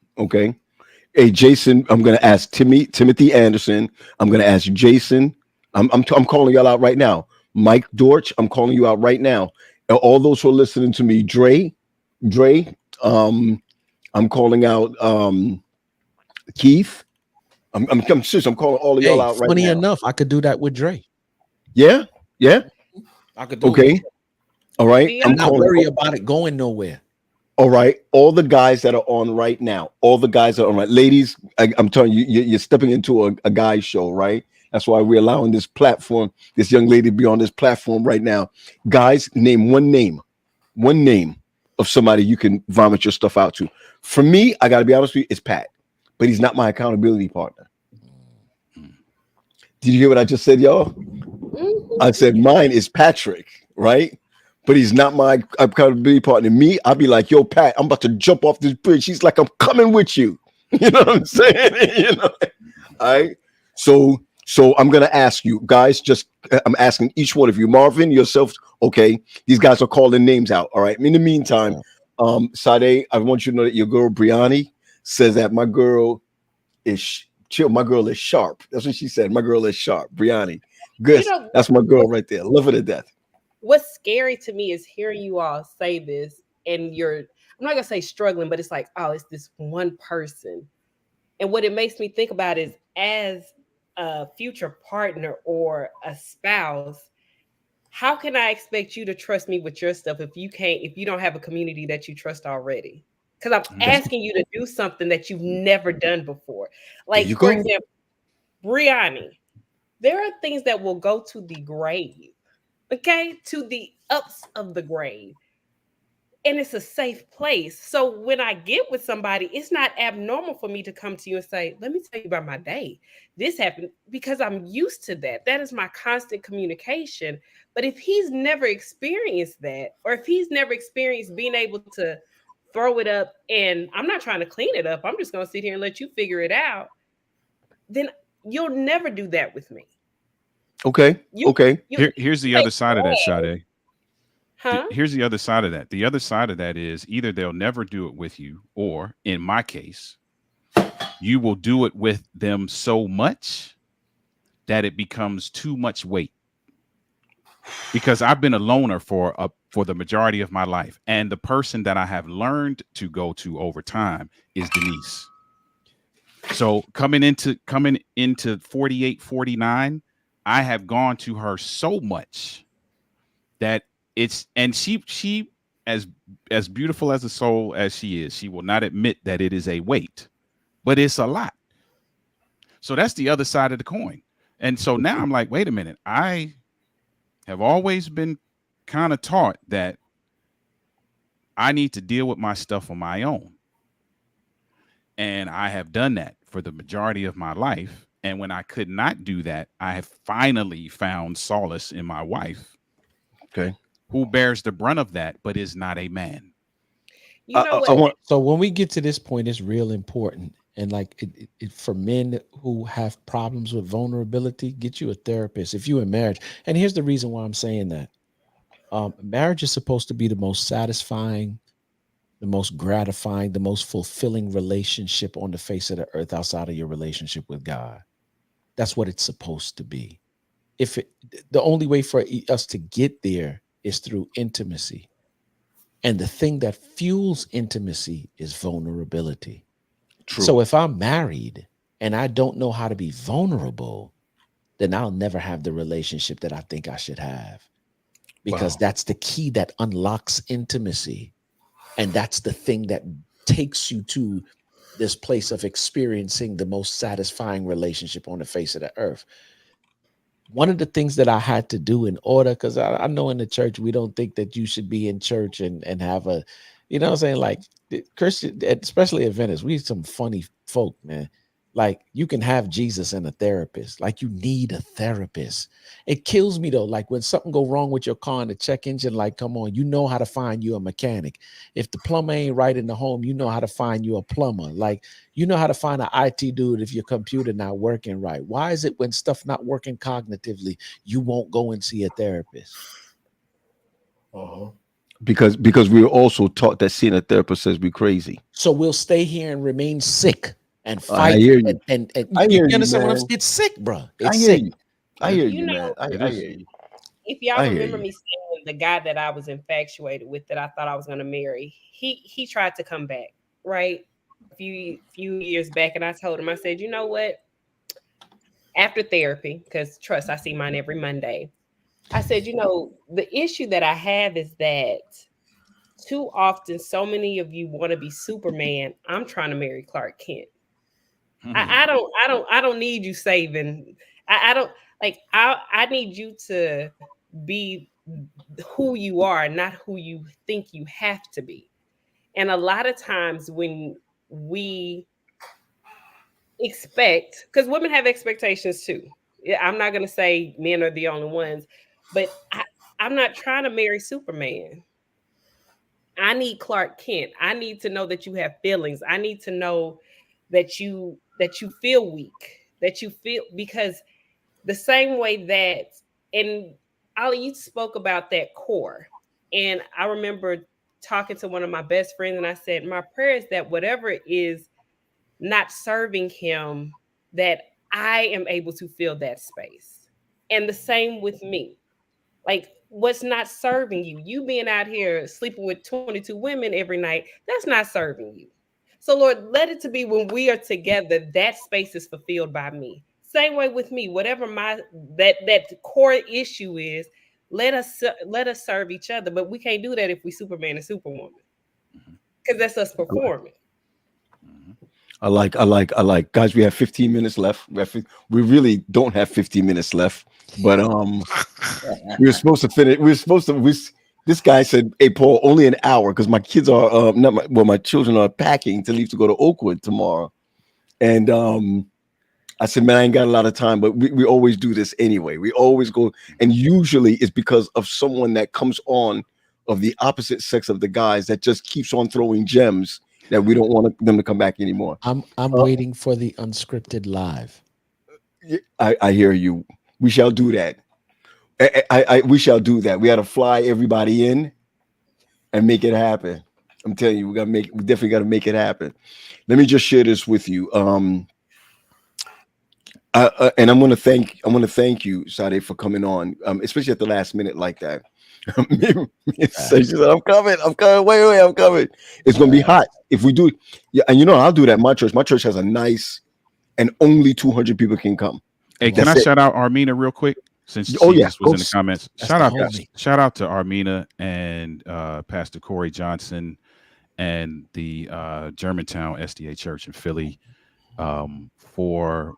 Hey, Jason, I'm gonna ask Timothy Anderson. I'm gonna ask Jason. I'm calling y'all out right now. Mike Dortch, I'm calling you out right now. And all those who are listening to me, Dre, I'm calling out Keith. I'm serious. I'm calling all of y'all out right Funny now. enough, I could do that with Dre. Yeah. I could do Okay. All right. See, I'm not worried about it going nowhere. All right, all the guys that are on right now, all the guys that are on right, ladies, I'm telling you, you're stepping into a guy's show, right? That's why we're allowing this platform, this young lady to be on this platform right now. Guys, name one name of somebody you can vomit your stuff out to. For me, I got to be honest with you, it's Pat, but he's not my accountability partner. Did you hear what I just said, y'all? I said mine is Patrick, right? But he's not my accountability partner. Me, I'll be like, yo, Pat, I'm about to jump off this bridge. He's like, I'm coming with you. You know what I'm saying? All right. So I'm gonna ask you guys, I'm asking each one of you, Marvin, yourself. Okay, these guys are calling names out. All right. In the meantime, Sade, I want you to know that your girl Briani says that my girl is chill. My girl is sharp. That's what she said. My girl is sharp. Briani. Good. That's my girl right there. Love her to death. What's scary to me is hearing you all say this, and I'm not gonna say struggling, but it's like, oh, it's this one person. And what it makes me think about is, as a future partner or a spouse, how can I expect you to trust me with your stuff if you don't have a community that you trust already? Because I'm asking you to do something that you've never done before. Like, for example, Briani, there are things that will go to the grave. Okay, to the ups of the grave. And it's a safe place. So when I get with somebody, it's not abnormal for me to come to you and say, let me tell you about my day. This happened, because I'm used to that. That is my constant communication. But if he's never experienced that, or if he's never experienced being able to throw it up, and I'm not trying to clean it up, I'm just going to sit here and let you figure it out, then you'll never do that with me. Okay. You, Okay. Here's the you other ain't side of that, bad, Sade. huh? Here's the other side of that. The other side of that is either they'll never do it with you, or in my case, you will do it with them so much that it becomes too much weight. Because I've been a loner for the majority of my life, and the person that I have learned to go to over time is Denise. So coming into 48, 49, I have gone to her so much that she as beautiful as a soul as she is, she will not admit that it is a weight, but it's a lot. So that's the other side of the coin. And so now I'm like, wait a minute, I have always been kind of taught that I need to deal with my stuff on my own. And I have done that for the majority of my life. And when I could not do that, I have finally found solace in my wife, Okay. who bears the brunt of that, but is not a man. You know I what? want. So when we get to this point, it's real important. And like for men who have problems with vulnerability, get you a therapist if you're in marriage. And here's the reason why I'm saying that. Marriage is supposed to be the most satisfying, the most gratifying, the most fulfilling relationship on the face of the earth outside of your relationship with God. That's what it's supposed to be. The only way for us to get there is through intimacy. And the thing that fuels intimacy is vulnerability. True. So if I'm married and I don't know how to be vulnerable, then I'll never have the relationship that I think I should have. Because Wow. that's the key that unlocks intimacy. And that's the thing that takes you to this place of experiencing the most satisfying relationship on the face of the earth. One of the things that I had to do in order, because I know in the church, we don't think that you should be in church and have a, you know what I'm saying? Like Christian, especially Adventists, we some funny folk, man. Like you can have Jesus and a therapist. Like you need a therapist. It kills me though. Like when something go wrong with your car and the check engine, like, come on, you know how to find you a mechanic. If the plumber ain't right in the home, you know how to find you a plumber. Like you know how to find an IT dude if your computer not working right. Why is it when stuff not working cognitively, you won't go and see a therapist? Because we were also taught that seeing a therapist says we're crazy. So we'll stay here and remain sick and I fight. hear you. And I hear you, understand what I'm man. saying? It's sick, bro. I It's hear sick. you. I hear You you, know, man. It I is. hear you. if y'all I hear remember you. me saying the guy that I was infatuated with, that I thought I was going to marry, he tried to come back, right? A few years back, and I told him, I said, you know what? After therapy, because trust, I see mine every Monday. I said, you know, the issue that I have is that too often, so many of you want to be Superman. I'm trying to marry Clark Kent. I don't need you saving. I don't like. I need you to be who you are, not who you think you have to be. And a lot of times when we expect, because women have expectations too. Yeah, I'm not gonna say men are the only ones, but I'm not trying to marry Superman. I need Clark Kent. I need to know that you have feelings. I need to know that you feel weak, that you feel, because the same way that, and Ali, you spoke about that core. And I remember talking to one of my best friends, and I said, my prayer is that whatever is not serving him, that I am able to fill that space. And the same with me. Like, what's not serving you? You being out here sleeping with 22 women every night, that's not serving you. So, Lord, let it to be when we are together, that space is fulfilled by me. Same way with me, whatever my that core issue is, let us serve each other. But we can't do that if we Superman and Superwoman, because that's us performing. I like. Guys, we have 15 minutes left. We really don't have 15 minutes left, but we were supposed to finish. This guy said, "Hey, Paul, only an hour because my kids are my children are packing to leave to go to Oakwood tomorrow." And I said, "Man, I ain't got a lot of time, but we always do this anyway. We always go, and usually it's because of someone that comes on of the opposite sex of the guys that just keeps on throwing gems that we don't want them to come back anymore." I'm waiting for the unscripted live. I hear you. We shall do that. We shall do that. We got to fly everybody in and make it happen. I'm telling you, we definitely got to make it happen. Let me just share this with you. And I'm going to thank you, Sade, for coming on, especially at the last minute like that. So she said, I'm coming. Wait, I'm coming. It's going to be hot if we do it. Yeah, and I'll do that at my church. My church has a nice, and only 200 people can come. Hey, can I shout out Armina real quick? Since she just was in the comments. Shout out to Armina and Pastor Corey Johnson and the Germantown SDA Church in Philly for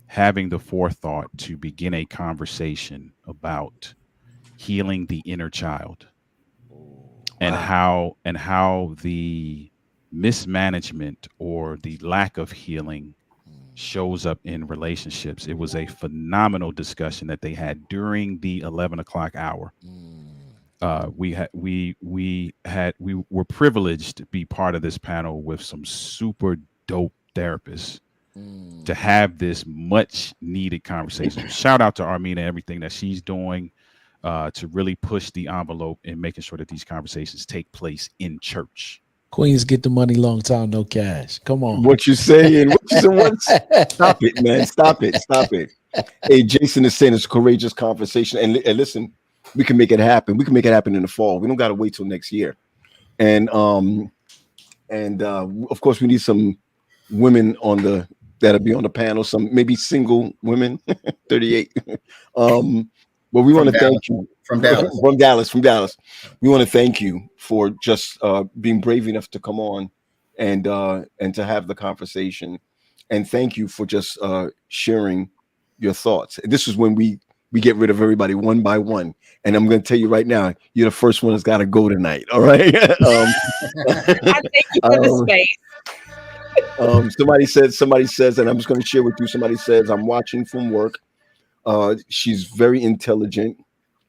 having the forethought to begin a conversation about healing the inner child and how the mismanagement or the lack of healing shows up in relationships. It was a phenomenal discussion that they had during the 11 o'clock hour. We were privileged to be part of this panel with some super dope therapists to have this much needed conversation. Shout out to Armina, everything that she's doing to really push the envelope in making sure that these conversations take place in church. Queens get the money, long time, no cash. Come on. What you saying? Stop it, man. Stop it. Hey, Jason is saying it's a courageous conversation. And listen, we can make it happen. We can make it happen in the fall. We don't got to wait till next year. And of course, we need some women that'll be on the panel. Some maybe single women, 38. But we want to thank you from Dallas. We want to thank you for just being brave enough to come on and to have the conversation, and thank you for just sharing your thoughts. This is when we get rid of everybody one by one, and I'm going to tell you right now, you're the first one that's got to go tonight. All right. I thank you for the space. Somebody says, and I'm just going to share with you. Somebody says, I'm watching from work. She's very intelligent.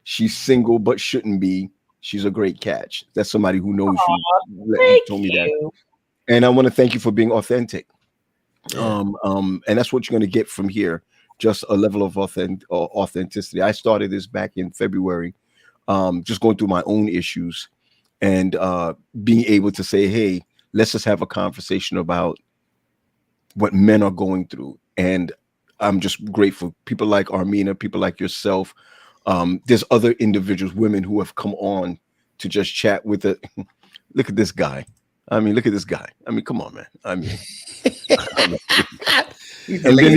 She's single, but shouldn't be. She's a great catch. That's somebody who knows you. Told me that. And I want to thank you for being authentic. Yeah. And that's what you're going to get from here. Just a level of authenticity. I started this back in February, just going through my own issues and being able to say, hey, let's just have a conversation about what men are going through. And I'm just grateful. People like Armina, people like yourself. There's other individuals, women who have come on to just chat with it. Look at this guy. Look at this guy. Come on, man. And then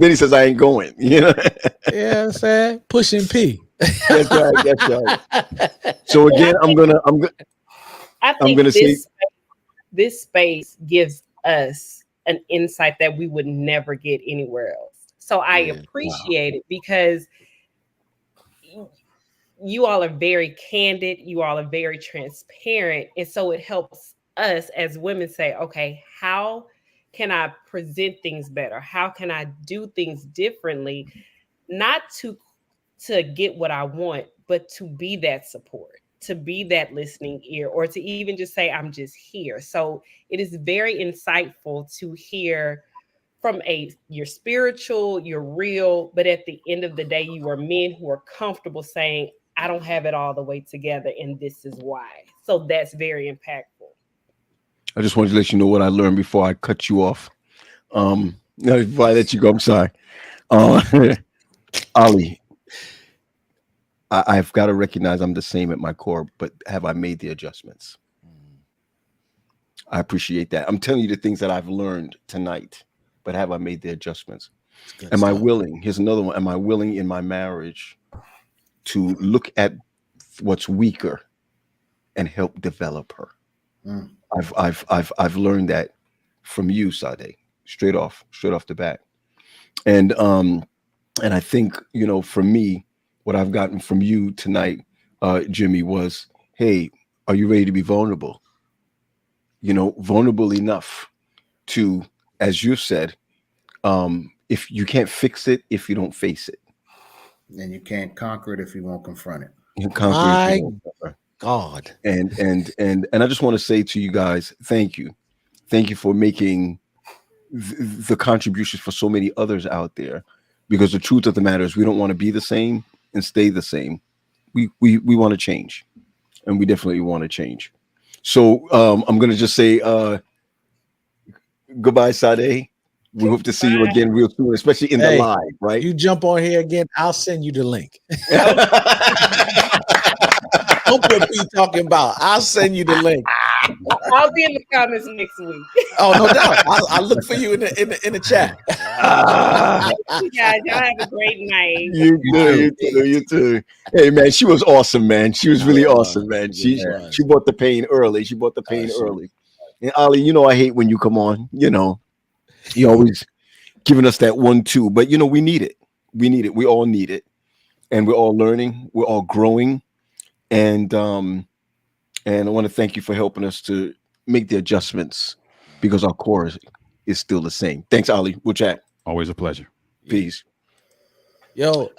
he says, I ain't going. Yeah, I'm saying pushing P. That's right. So again, I think this space gives us an insight that we would never get anywhere else. So I appreciate it because you all are very candid. You all are very transparent. And so it helps us as women say, okay, how can I present things better? How can I do things differently? Not to get what I want, but to be that support, to be that listening ear, or to even just say, I'm just here. So it is very insightful to hear from you're spiritual, you're real, but at the end of the day, you are men who are comfortable saying, I don't have it all the way together, and this is why. So that's very impactful. I just wanted to let you know what I learned before I cut you off. Before I let you go, I'm sorry. Ali, I've got to recognize I'm the same at my core, but have I made the adjustments? I appreciate that. I'm telling you the things that I've learned tonight, but have I made the adjustments? Am I willing? Here's another one. Am I willing in my marriage to look at what's weaker and help develop her? I've learned that from you, Sade, straight off the bat. And I think, for me, what I've gotten from you tonight, Jimmy, was, hey, are you ready to be vulnerable? Vulnerable enough to, as you said, if you can't fix it, if you don't face it. And you can't conquer it if you won't confront it. You conquer it if you won't confront it. God. And I just want to say to you guys, thank you. Thank you for making the contributions for so many others out there because the truth of the matter is we don't want to be the same and stay the same. We want to change, and we definitely want to change. So I'm going to just say goodbye, Sade. We hope to see you again real soon, especially in the live, right? You jump on here again, I'll send you the link. Don't put me talking about. I'll send you the link. I'll be in the comments next week. Oh, no doubt. I'll look for you in the chat. You guys, y'all have a great night. You too. Hey man, she was awesome, man. She was really awesome, man. She brought the pain early. She brought the pain early. And Ali, you know I hate when you come on. You know, you always giving us that 1-2, but you know we need it. We need it. We all need it, and we're all learning. We're all growing, and I want to thank you for helping us to make the adjustments because our core is still the same. Thanks, Ali. We'll chat. Always a pleasure. Peace. Yo,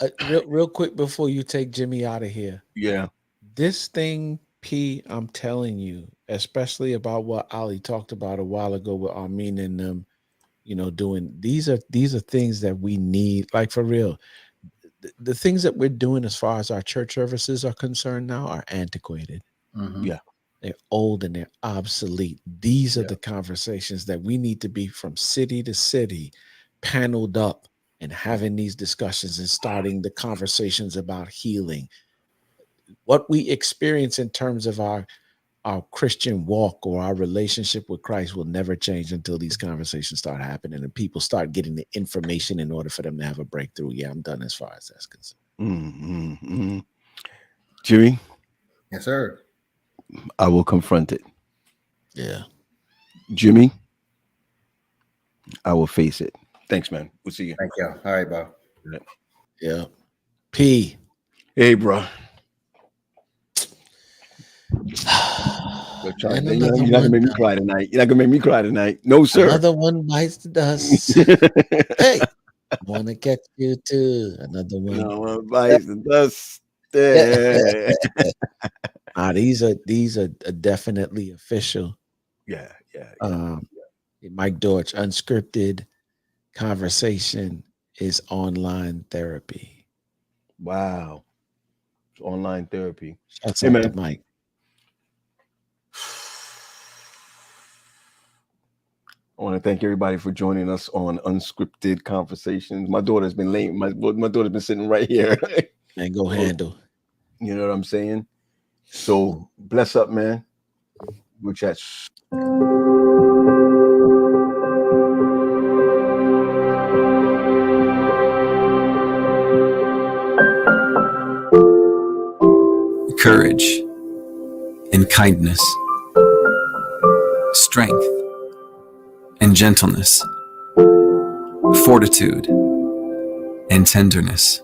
real quick before you take Jimmy out of here. Yeah. This thing, P, I'm telling you, especially about what Ali talked about a while ago with Armin and them, you know, doing these are things that we need, like for real. The things that we're doing as far as our church services are concerned now are antiquated. Mm-hmm. Yeah. They're old and they're obsolete. These are the conversations that we need to be from city to city, paneled up and having these discussions and starting the conversations about healing. What we experience in terms of our Christian walk or our relationship with Christ will never change until these conversations start happening and people start getting the information in order for them to have a breakthrough. Yeah, I'm done as far as that's concerned. Mm-hmm. Jimmy? Yes, sir. I will confront it. Yeah. Jimmy, I will face it. Thanks, man. We'll see you. Thank you. All right, Bob. Yeah. P. Hey, bro. You're not gonna make me cry tonight. You're not gonna make me cry tonight. No, sir. Another one bites the dust. Hey, I want to catch you too. Another one. No one bites the dust. These are definitely official. Yeah. Mike Dortch, Unscripted Conversation is online therapy. Wow. It's online therapy. That's hey, man. Mike. I want to thank everybody for joining us on Unscripted Conversations. My daughter's been late. My daughter's been sitting right here. And go handle. You know what I'm saying? So bless up, man. We'll chat. Courage and kindness, strength and gentleness, fortitude and tenderness,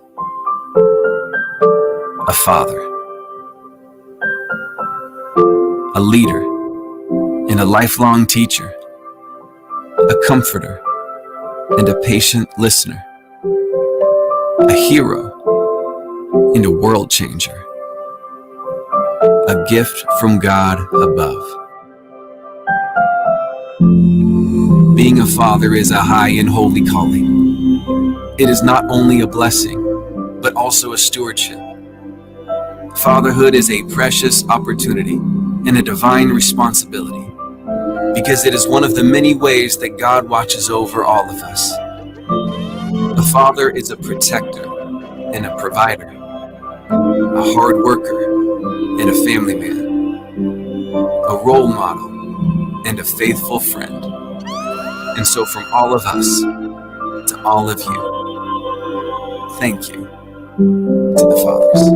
a father, a leader and a lifelong teacher, a comforter and a patient listener, a hero and a world changer, a gift from God above. Being a father is a high and holy calling. It is not only a blessing, but also a stewardship. Fatherhood is a precious opportunity and a divine responsibility, because it is one of the many ways that God watches over all of us. A father is a protector and a provider, a hard worker and a family man, a role model and a faithful friend. And so from all of us to all of you, thank you to the fathers.